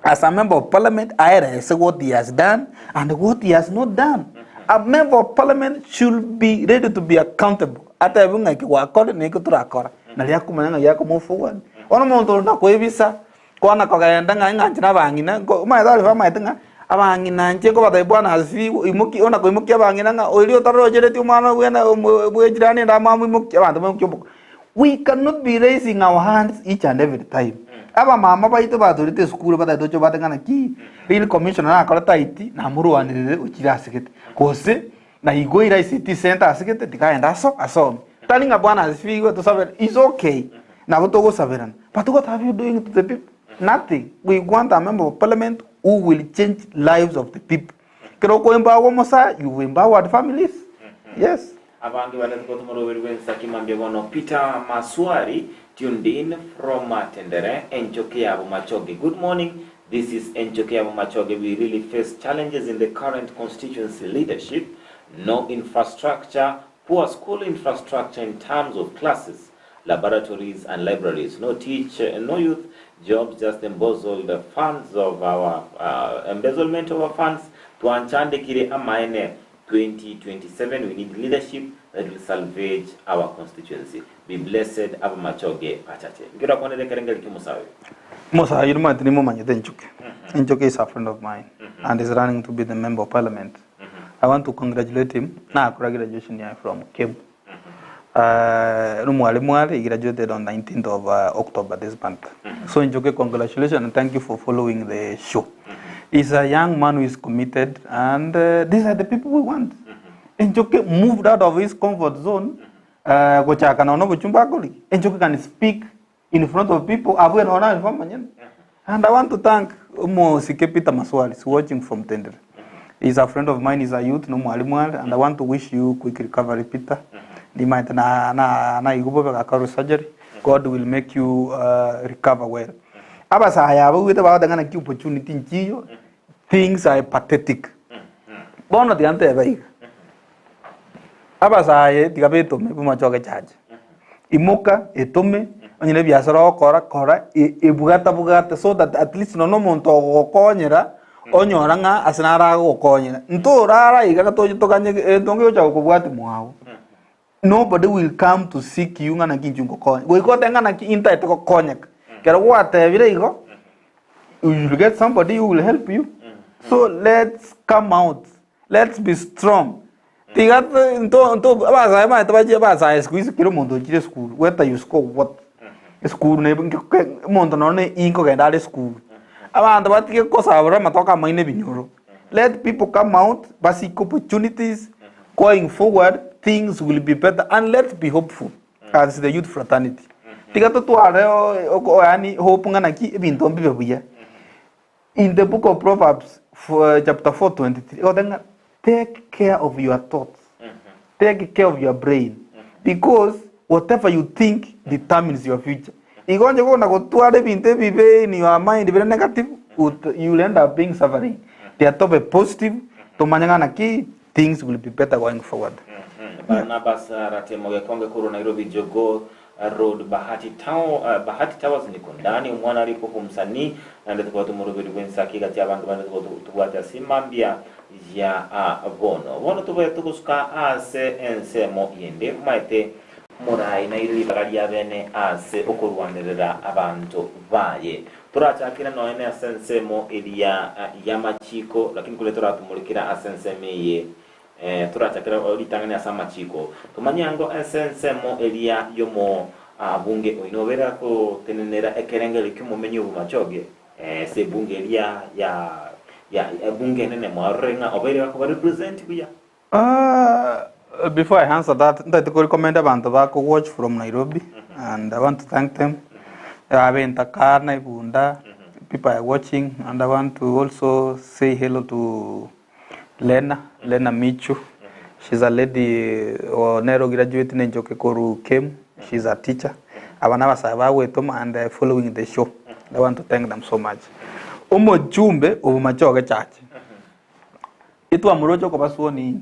as a member of parliament. I say what he has done and what he has not done. A member of parliament should be ready to be accountable. Ata ebunga ki wakore neko turakora. Na liya kumanya yako move forward. Ono muntu na kuebisa kwana kogenda nga nchina bangina ko ma dali fa ma tenga abangina nche ko bata bwana asifi imuki ona ko imuki abangina nga olio taro jereti umana wena bwejirani nda mamu imuki abantu bamuki. We cannot be raising our hands each and every time. Aba mama baito baturite school bata docho bata ngana ki real commissioner na akora taiti na muruanire uchira asikete kose na igoira city center asikete tikaenda aso talinga bwana asifiwe to saber is okay na botogo saberan but what have you doing to the people? Nothing. We want a member of parliament who will change lives of the people. Kero ko embawo mosa you empower the families. Yes. Abangi wale tukotumoro wensa kimambia bono Peter Maswari tuned in from Tendere Enchoke ya Bomachoge. Good morning. This is Enchoke ya Bomachoge. We really face challenges in the current constituency leadership. No infrastructure, poor school infrastructure in terms of classes, laboratories and libraries. No teacher, no youth jobs, just embezzled the funds of our embezzlement of our funds. Tuanchande kire amaene 2027, we need leadership that will salvage our constituency. Be blessed, Bomachoge Pachache. Ngira kone de kerengel ki Musawe. Musa, you might know Enchoke. Enchoke is a friend of mine and is running to be the member of parliament. I want to congratulate him. Now, graduation here from Kebu. He graduated on 19th of October this month. So Enchoke, congratulations and thank you for following the show. He's a young man who is committed, and these are the people we want. Enchoke moved out of his comfort zone. Enchoke can speak in front of people. And I want to thank Peter Maswari, who's watching from Tender. He's a friend of mine, he's a youth, and I want to wish you quick recovery, Peter. Surgery. God will make you recover well. Opportunity. Things are pathetic. Bono the ante bai. Abasaye tigabeto me Bomachoge charge. Imoka etome onyine biasara kora bugata so that at least no monto okonyera onyora nga asinara okonyera. Nto rara igaka toje tokanye ndonge ocha kubwati mwawo. nobody will come to seek you ngana kinjungo konya. We got ngana ki inta to konya. Kero wate vile iko. You will get somebody who will help you. So let's come out. Let's be strong. Tigat into basa ma tabaje basa squeeze kiro mondo chire school. Whether you score what school ne mondo no ne inko gendale school. Abantu batike kosa abra matoka maine binyoro. Let people come out, basic opportunities going forward, things will be better, and let's be hopeful as the youth fraternity. Tigato tu areo yani hope ngana ki binto mbibe buya. In the book of Proverbs, for chapter 4:23, take care of your thoughts, take care of your brain, because whatever you think determines your future. Igonje kona kutuare binte bibe in your mind very negative, you will end up being suffering. They are to positive, to manyangana ki things will be better going forward. Barnabas Ratemoge Konge Kuru Nairobi Jogo Road Bahati Towers niko ndani umwana alipo kumsanii na ndio kwa tumurubiri wensa kigati abantu bande tubwata simambia ya bono tubaye tukusuka ase ensemo yende maite murai na ili bagari ya bene ase okurwanirira abantu baye turachakira no ene asensemo elia ya machiko lakini kule turatumulikira asensemeye turachakira olitangania sama chiko tumanyango asensemo elia yomo bunge oinovera ko tenenera ekerengele kumumenyo Bomachoge se bunge elia ya bunge nene mwarenga obere ko represent kuya. Before I answer that, I could recommend abantu bako watch from Nairobi, and I want to thank them. People are watching, and I want to also say hello to Lena Michu. She's a lady or Nero graduate in Njoke Koru came. She's a teacher. I and following the show. I want to thank them so much. Omo Jumbe Bomachoge Church. Itu amurojo kwa basuoni.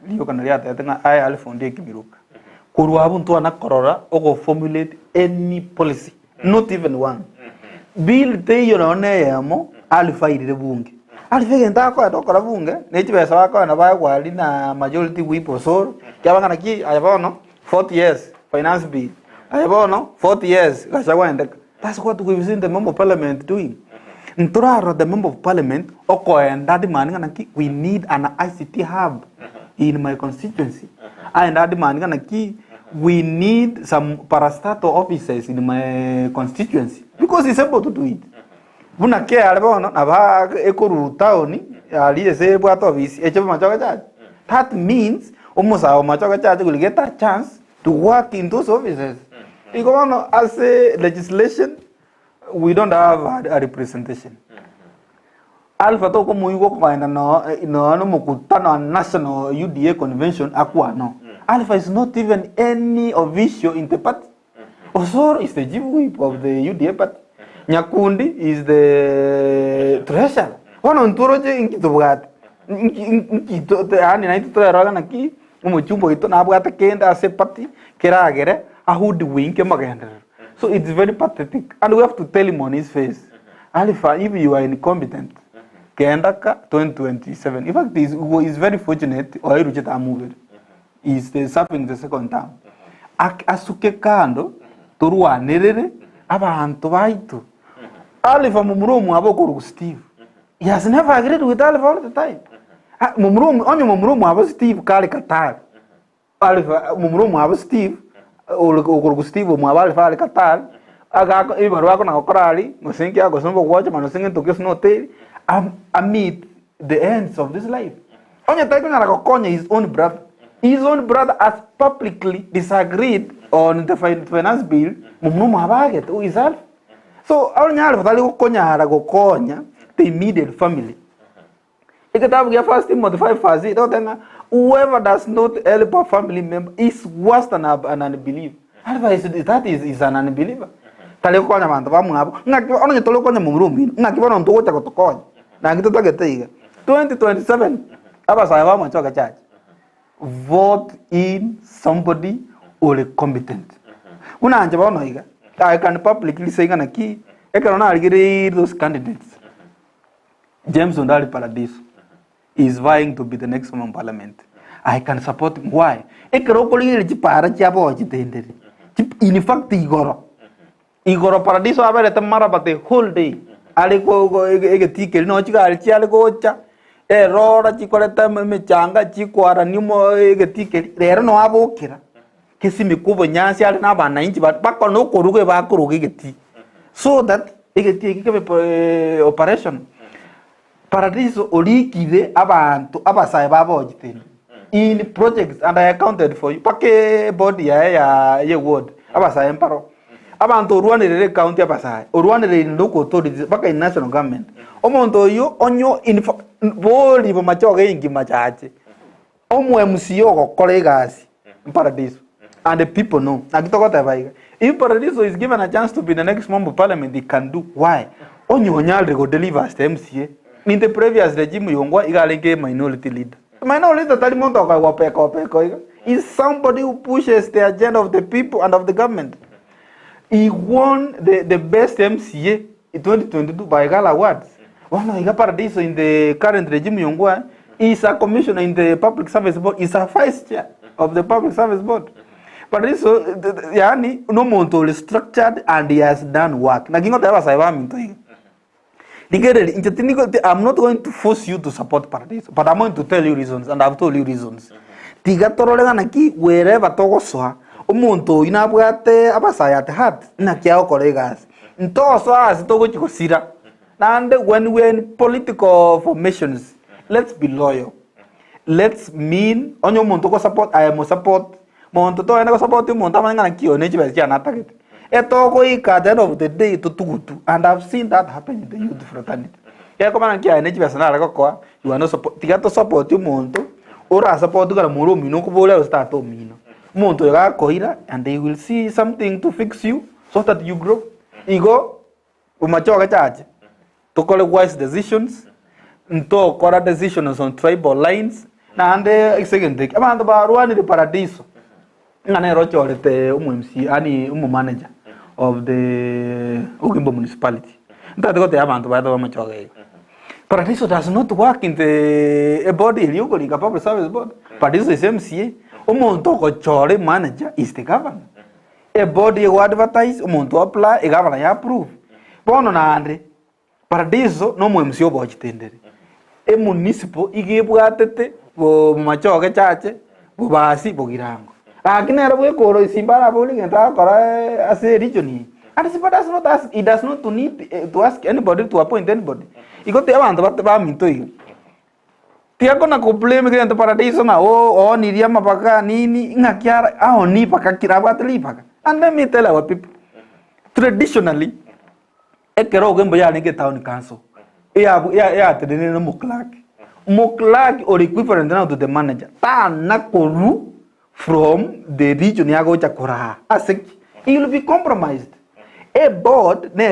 Hiyo kanaria tena ai alifunde kibiruka. Kuruabu ntu anakorora oko formulate any policy. Not even one. Bill teyo none yamo alifaidire bunge. Alifike ndako atokora bunge nechibesa wako na baya kwali na majority whip osoro. Kyabanga naki ayabono 40 years finance bill. Ayabono 40 years gashawende. That's what we've seen the member of parliament doing. Nturaro the member of parliament oko enda demanding naki we need an ICT hub in my constituency. And that demanding we need some parastatal officers in my constituency because he's able to do it. Buna ke albono aba ekuru taoni ali se bwato office eche Bomachoge Church. That means almost our Bomachoge Church will get a chance to work in those offices. Because as a legislation we don't have a representation. Alpha toko muigo kwa no mukutano national UDA convention akwa no. Alpha is not even any official in the party. Osoro is the chief whip of the UDA party. Nyakundi is the treasurer. Wano ntoroje inkitobwate. Inkito ani na itoraga naki umuchumbo ito nabwate kenda ase party keragere ahudi winke magenda. So it's very pathetic and we have to tell him on his face. Alpha, if you are incompetent, Kendaka 2027. In fact, he is very fortunate. He's serving the second term. Asuke kando turua nerere abantu baitu. Alpha mumurumu abo Steve. He has never agreed with Alpha all the time. Mumurumu abo Steve kali katar. Alpha mumurumu abo Steve o Steve mu abo Alpha katar. Aga ibaru ako na okorali musingi ako sombo kuacha manosingi tokyo hotel. Amid the ends of this life. His own brother. His own brother has publicly disagreed on the finance bill. So, the immediate family. First Timothy 5 whoever does not help a family member is worse than an unbeliever. That is an unbeliever. 2027 Bomachoge Church. Vote in somebody who is competent. I can publicly say those candidates. James Ondali Paradiso is vying to be the next member of parliament. I can support him. Why? Ekerokoli chipara chiabo chitendere. In fact, Igoro Paradiso aberete marabate whole day. Aliko egetike no chiga alchi alikocha. Rora chikoreta mechanga chikwara nimo egetike. Rero no abokira. Kisi mikubo nyansi ali na bana inchi bako no koruge bakuruge geti. So that egeti kebe operation. Paradiso olikide abantu abasaye babo jiteni. In projects and I accounted for you. Pake body ya ward abasaye mparo. Abantu uruanire county abasaye. Uruanire local authorities paka in national government. Omonto yo onyo boli Bomachoge ingi machache. Omo MCO ko kolegasi Paradiso. And the people know. If Paradiso is given a chance to be the next member of parliament, they can do. Why? Onyo onyalre go deliver as the MCA. In the previous regime, yongwa igalenge minority leader. Minority leader is somebody who pushes the agenda of the people and of the government. He won the best MCA in 2022 by Gala Awards. One of Paradiso in the current regime, yongwa is a commissioner in the public service board. Is a vice chair of the public service board. Paradiso, yani no monto is structured and he has done work. I'm not going to force you to support Paradiso, but I'm going to tell you reasons, and I've told you reasons. Wherever Togosoa, Omonto, Inabwate, Abasayat hat, Nakiao colleagues. In Togosoa, as Togo Chikosira. And when we're in political formations, let's be loyal. Let's mean on your Montogo support, I am support. Monto to ena support Montamanga Kio, nature target. Etoko at the end of the day to Tugutu, and I've seen that happen in the youth fraternity. Yakomankia, nature Sanarakoa, you are not support to support you Monto, or I support to Muro Minokobola start to Mino. Monto Coira, and they will see something to fix you so that you grow. Ego, Bomachoge charge. To call wise decisions, to correct decisions on tribal lines, and the second thing, about one in the Paradiso. Ngane rocho lete MC ani manager of the Ugimbo municipality. That got the abantu by the Bomachoge. Paradiso does not work in the body illegally, a public service board. Paradiso is MCA. Umonto chore manager is the governor. A body who advertise, umonto apply, a governor approve. Bono na andre. Paradiso no mo MCO bojitendere. E municipal igebwatete Bomachoge chache bobasi bogirango. Akinera we koro simbara bowling and as a region. And Simba does not ask, it does not need to ask anybody to appoint anybody. He got the amount of what about to you. Tiagona complain against the Paradiso now, oh, Niriama Paka, Nini, Nakiara, oh, Nipaka, Kirabat, and let me tell our people. Traditionally, Ekerogan Boyanike town council. Yeah, the Muklak. Muklak or equivalent now to the manager. Ta Nakoru. From the region Yago Chakura, he will be compromised. A board, the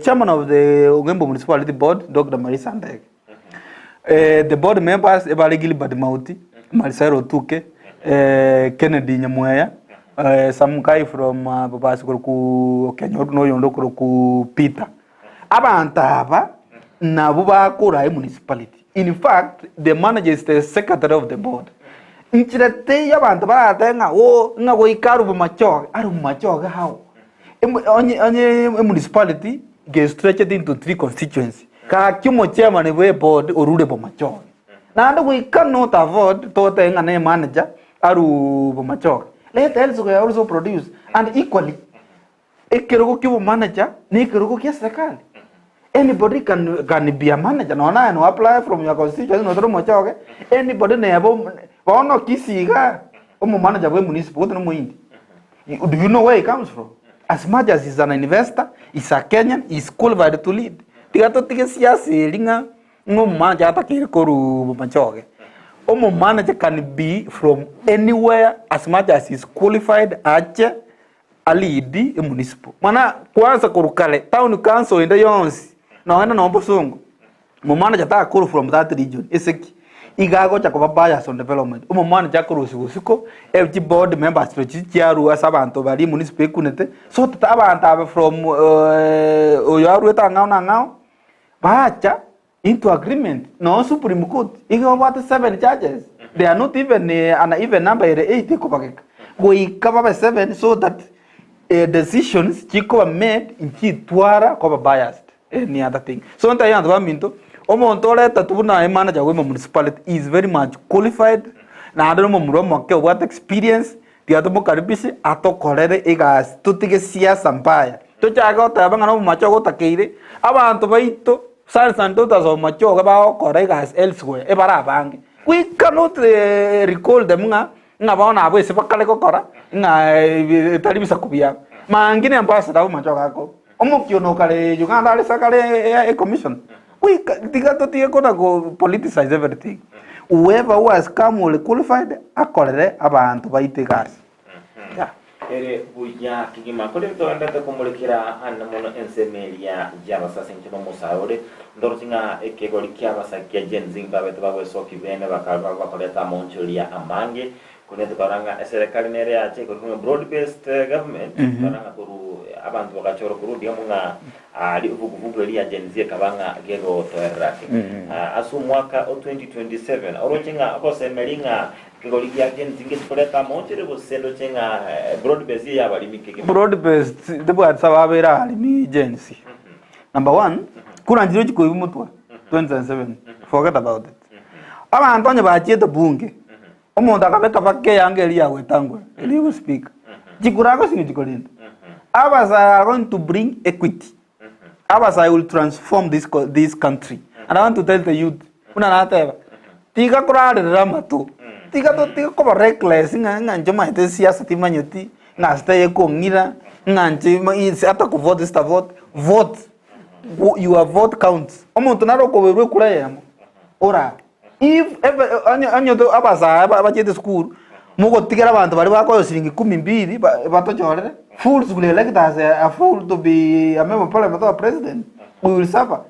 chairman of the Onganga Municipality Board, Dr. Marisa Andeg. The board members, Ebaligili Badimauti, Marcelo Tuke, Kennedy Nyamuya, some guy from Babasku, Kenyono Yondoku, Peter. Abantaba, Nabuba Kura Municipality. In fact, the manager is the secretary of the board. Inchirate yabantu baratenga wo ngago ikaru Bomachoge, aru Bomachoge how? Onye municipality gets stretched into 3 constituencies. Ka kimo chairman of the board orude Bomachoge. Now we cannot afford to tenga na manager aru Bomachoge. Let else we also produce and equally. Ekerugo kibo manager ni kerugo kia serikali. Anybody can be a manager. No, no, apply from your constituency. No, Bomachoge. Anybody never. No, Kisii, manager of municipal. Do you know where he comes from? As much as he's an investor, he's a Kenyan, he's qualified to lead. Tigato tigesiasi linga no manager atakiru Bomachoge. Manager can be from anywhere as much as he's qualified ache a lead a municipal. Mana kwanza kurukale town council in the yons. No, no, Bosung. Manager Takuru from that region. Iseki. Igago Chakoba bias on development. Manager Kurusuko, FG board members, Chiaru, Sabanto, Valley Municipal Kunete. So Tabanta from Oyaru now. Bacha into agreement. No Supreme Court. Iko what 7 judges. They are not even an even number 8 kopakek. We cover 7 so that decisions chiko made in chitwara koba biased. Any other thing. So nta yandu wa minto. Omo ntole tatubuna manager we municipality is very much qualified. Na ado mo muromo ke what experience. Dia to mo karibisi ato korere igas tutige siasa mbaya. To chaga tabanga no machogo takeire. Abantu baito Sal Santotas or Machoga Corregas elsewhere, Ebarabangi. We cannot recall them Navana, Sepacaleco Cora, Talibisa Kubia, Mangini ambassador of Machogaco, Omokyo no Kale, Uganda Sakale a commission. We got to go politicize everything. Whoever was come will qualified, a corre about to buy the gas. Yeah. Ere buya kigima kore to anda to komulikira anna mono ensemelia java sa sentino mosaore ndortinga ekegoli kiaba sa kia jenzing babe to bawe so kibene bakalba bakoleta moncholia amange kone to baranga serikali nere ya che ko broad based government baranga kuru abantu bakachoro kuru dia munga ali vuguvugu elia jenzie kabanga gego to errake asu mwaka 2027 orochinga akose melinga kigolikia jenzinge tkoleta monchire bosendo chenga broad based ya balimike broad based debo atsababera alimi agency number 1 kuna njiro chiko mutwa 2007 forget about it abantu anye bachieta bunge omuntu akabeka bakke yange elia wetangwe eli will speak jikurako singi jikolinda others are going to bring equity others I will transform this country and I want to tell the youth una nateba tiga kurade ramatu tiga ko reckless nganje maite siasa timanyoti ngaste ko ngira nganje ata ko vote sta vote your vote counts omuntu naro ko werwe kura yamo ora if ever anyo do abaza abachete school mugo tigera abantu bari bakoyo siringi 12 batojorere fools will elect as a fool to be a member of parliament or president. We will suffer.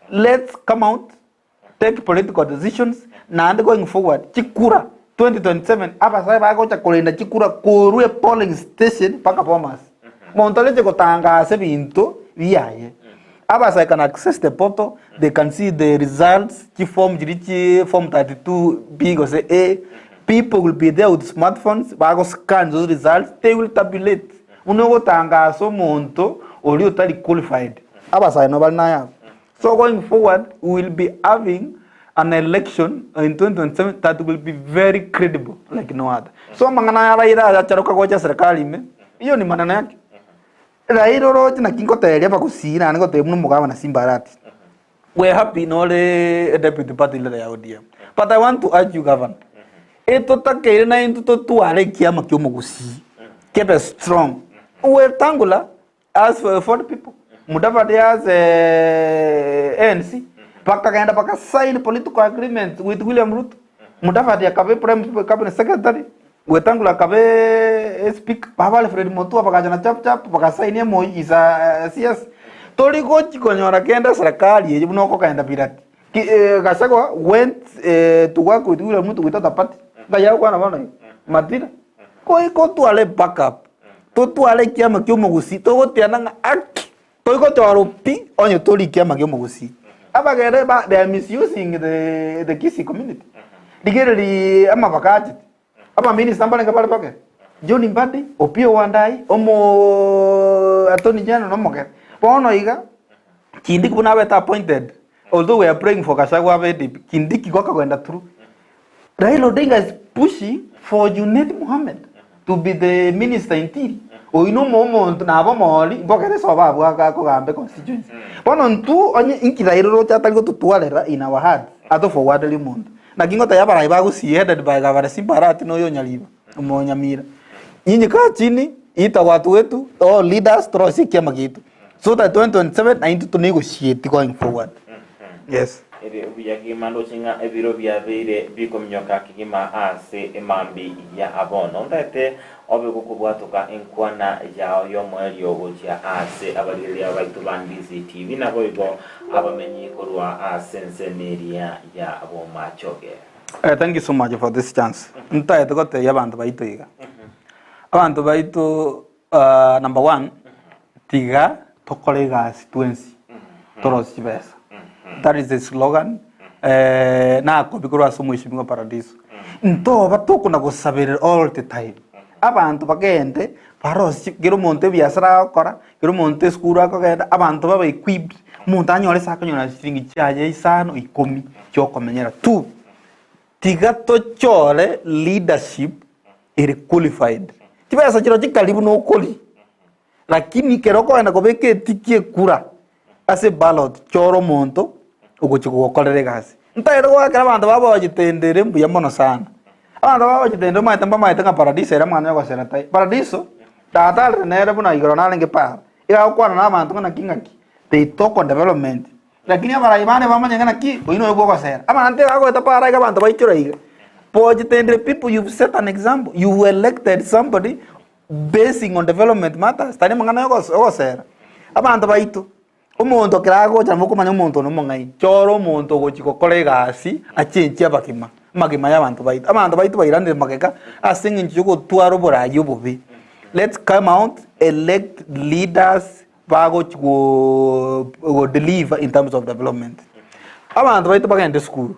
Let's come out, take political decisions, and going forward. Chikura 2027. Apa saya bago chakolenda Chikura korue polling station paka Bomas. Montole cheko tanga sebinto viaye. Apa saya can access the portal. They can see the results. Form 32 big or say A. People will be there with smartphones. Bago scan those results. They will tabulate. Unogo tangazo monto or totally qualified. Abasa no balnaya. So going forward, we will be having an election in 2027 that will be very credible, like no other. So mangana raira charoka gocha serikali me. Hiyo ni maneno yake. Raira rote na kingo tayari hapa kusina ango temu mugaba na Simbarati. We're happy no le deputy party leader ya ODM. But I want to urge you governor. Eto takere na into to ale kiama kyomo Gusii. Keep it strong. We're Tangula as for the people. Mudavadi as ANC. Paka kaenda paka sign political agreement with William Ruto. Mudavadi akabe prime cabinet secretary. Wetangula akabe speak. Pabale Fred Motua paka jana chap paka sign ya moi isa CS. Tori gochi konyora kenda serikali yeje bunoko kaenda pirati. Kasagwa went to work with William Ruto without a party. Gaya kwa na bana. Matira. Ko tu ale backup. Toto ale kiama kyomo Gusii to tiana aki to go to pi onyo tori kiama kyomo Gusii abagere ba they are misusing the Kisii community digere ama bakati ama minister mbale ngapale pake John Mbadi Opio Wandai omo attorney general no moke bono iga Kindiki buna beta appointed although we are praying for Gachagua bedi Kindiki goka kwenda through Raila Odinga is pushing for Junet Mohammed to be the minister interior. O ino momo na ba moli bokere so ba bwa ko gambe constituency. Bono ntu onye inkirairo ro chata go tutualera in our heart ato forward le mundo. Na kingo ta yabara iba Gusii headed by Gavana Simbarati no yo nyaliba. Mo Nyamira. Nyinyi ka chini ita watu wetu all leaders trosi kiama gitu. So that 2027 I need to negotiate going forward. Yes. Ere uya kimando chinga ebiro bya vire biko mnyoka kigima ase emambi ya abono ndate obe kukubwatuka enkwana yao yo mwelio gocha ase abalili abaitu bandizi TV na boigo abamenyi korwa ase media ya Bomachoge. Thank you so much for this chance. Ntaye tukote yabantu baitu iga. Abantu baitu number 1 tiga tokolega constituency. Toros chibesa. That is the slogan. Na kubikura sumu ishimwa paradiso. Nto batuko na gusabira all the time. Abantu bagende barosi gero monte biasara akora, gero monte skuru akogenda abantu baba equipped. Muntu anyore sakanyona shiringi cyaje isano ikomi cyo komenyera tu. Tigato chole leadership iri qualified. Tibesa chiro chikalibu no koli. Lakini keroko ena kobeke tikie kura. Ase ballot choro monto ugochiko kolere gasi. Ntaero wakera abantu baba bagitendere mbuya mono sana. Abantu baba bagitendere maitanga paradiso era mwana yako sera tai. Paradiso tatal nere buna igoro nalenge pa. Ika kwa na abantu na kingaki. They talk on development. Lakini abara imane bama nyangana ki oino yugo kwa sera. Ama ante ako etapara ika abantu baichura iga. Pojitendere people you've set an example. You elected somebody basing on development matters. Tani mangana yako sera. Abantu baito umuntu kirago cyangwa kumanya umuntu no mungai cyoro umuntu gochiko kolega asi achenchi abakima magima y'abantu baito bayirande mageka asinga njugo twaro borayo bubi. Let's come out, elect leaders bago go deliver in terms of development. Abantu baito bagende school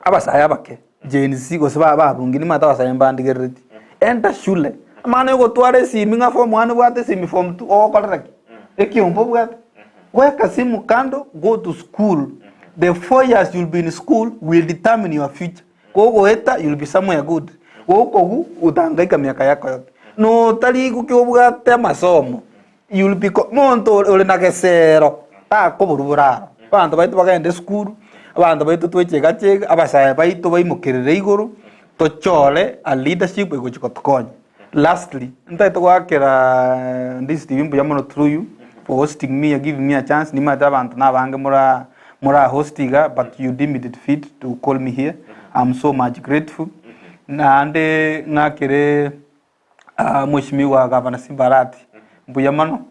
abasaya bake jenisi go saba babungini mata basaya mbandigereti enda shule amana go tware siminga form 1 bwate simi form 2 okolraki ekiumbo bwate. Weka simu kando, go to school. The 4 years you'll be in school will determine your future. Go eta, you'll be somewhere good. Go utangaika miaka yako yote. No tali kukiobwa te masomo. You'll be monto ole nakesero. Ta ko burubura. Abantu baito bagende school. Abantu baito twechega abasaya baito baimukirire iguru. Tochole a leadership ego chikotokonya. Lastly, ntaito gwakera Ndizi TV mbuya mono through you. For hosting me, giving me a chance. Ni mata abantu na bange mura hostiga, but you deemed it fit to call me here. I'm so much grateful. Na ande ngakere mheshimiwa Governor Simbarati Mbuyamano.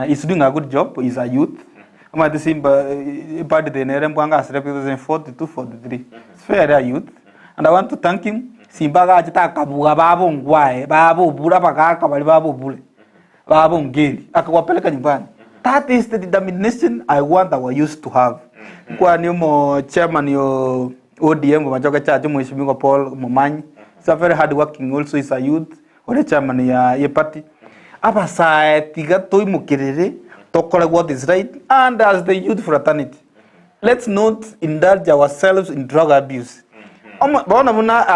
He's doing a good job. He's a youth. Ama the Simba party the nere mbwanga as representing 42 43. It's fair youth. And I want to thank him. Simba ga chita kabuga babo ngwae, babo bura bakaka bali babo bule. Babo ngeli akawapeleka nyumbani. That is the determination I want our youth to have. Kwa ni mo chairman yo ODM Bomachoge chacho mheshimiwa Paul Momanyi. He's a very hard working also is a youth. Ore chairman ya ye party. Aba sa tiga toy mukirere tokole what is right and as the youth fraternity. Let's not indulge ourselves in drug abuse. Bona muna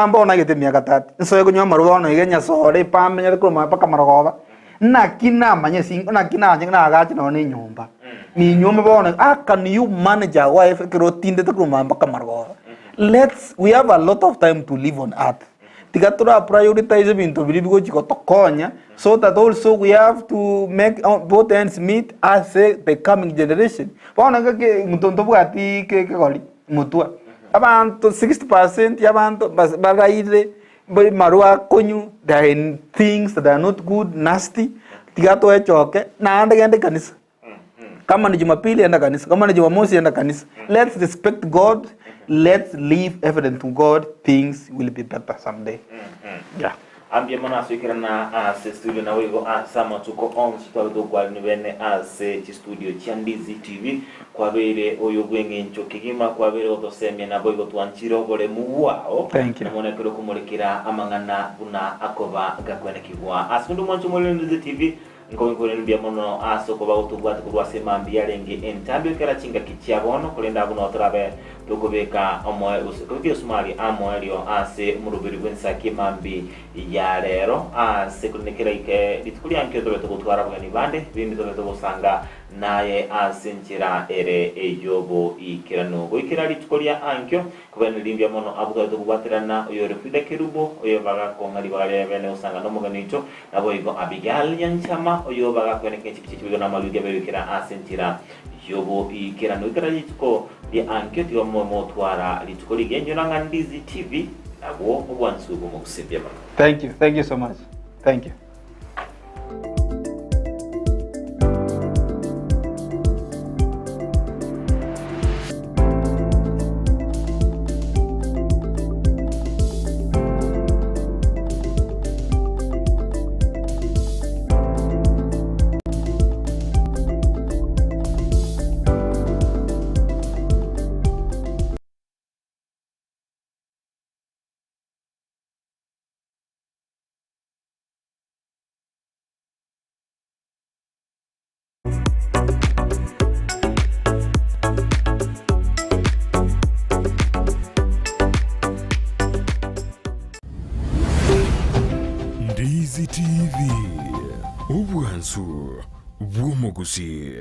ambona gete miaka 30. Nso yego nyoma ruona igenya sore pamenya ko mapaka marogoba. Na kina manye sing na kina nyina agachi no ni nyumba. Ni nyumba bona can you manage your wife kiro tinde to mapaka marogoba. We have a lot of time to live on earth. Tigatura prioritize bintu bilibigo chiko tokonya so that also we have to make both ends meet as the coming generation. Bona ke mutonto bwati ke goli mutua. Abantu 60% yabantu bagaire marua konyu there are in things that are not good nasty tigato echoke na ande kanisa kama ni Jumapili enda kanisa kama ni Jumamosi enda kanisa. Let's respect God, let's live evident to God, things will be better someday. Yeah. Ambia mwana aswikira na studio na wego sama tuko on sitwado kwa nibene studio cha Ndizi TV kwa bere oyo gwenge ncho kigima kwa bere otosemya na boyo twanchiro bole muwao na mwana kero kumulekera amangana buna akoba gakwene kigwa asundu mwancho mole Ndizi TV ngomwe mbia mono asoko ba utubwate kurwasema mbia lenge entabyo kera chinga kichabono kulenda buno otrabe lokobeka omoe usokobyo sumali amoelio murubiri gwensa kimambi ya rero sekunekera ike bitukuri ankyo dobeto gutwara bwani bande bindi dobeto gusanga naye asinchira ere ejobo ikirano goikira litukoria ankyo kubana limbya mono abuga to kubatirana oyo refida kerubo oyo baga kongari bagale bene usanga no muganicho nabo igo abigal yanchama oyo baga kweneke chipichibigo na maluge belukira asinchira yobo ikirano ikira lituko di ankyo tiwa mo twara litukori genyo na Ndizi TV nabo obwansugo mu kusebya. Thank you so much. Thank you. Ndizi TV. Ubwansu bw'omu Gusii.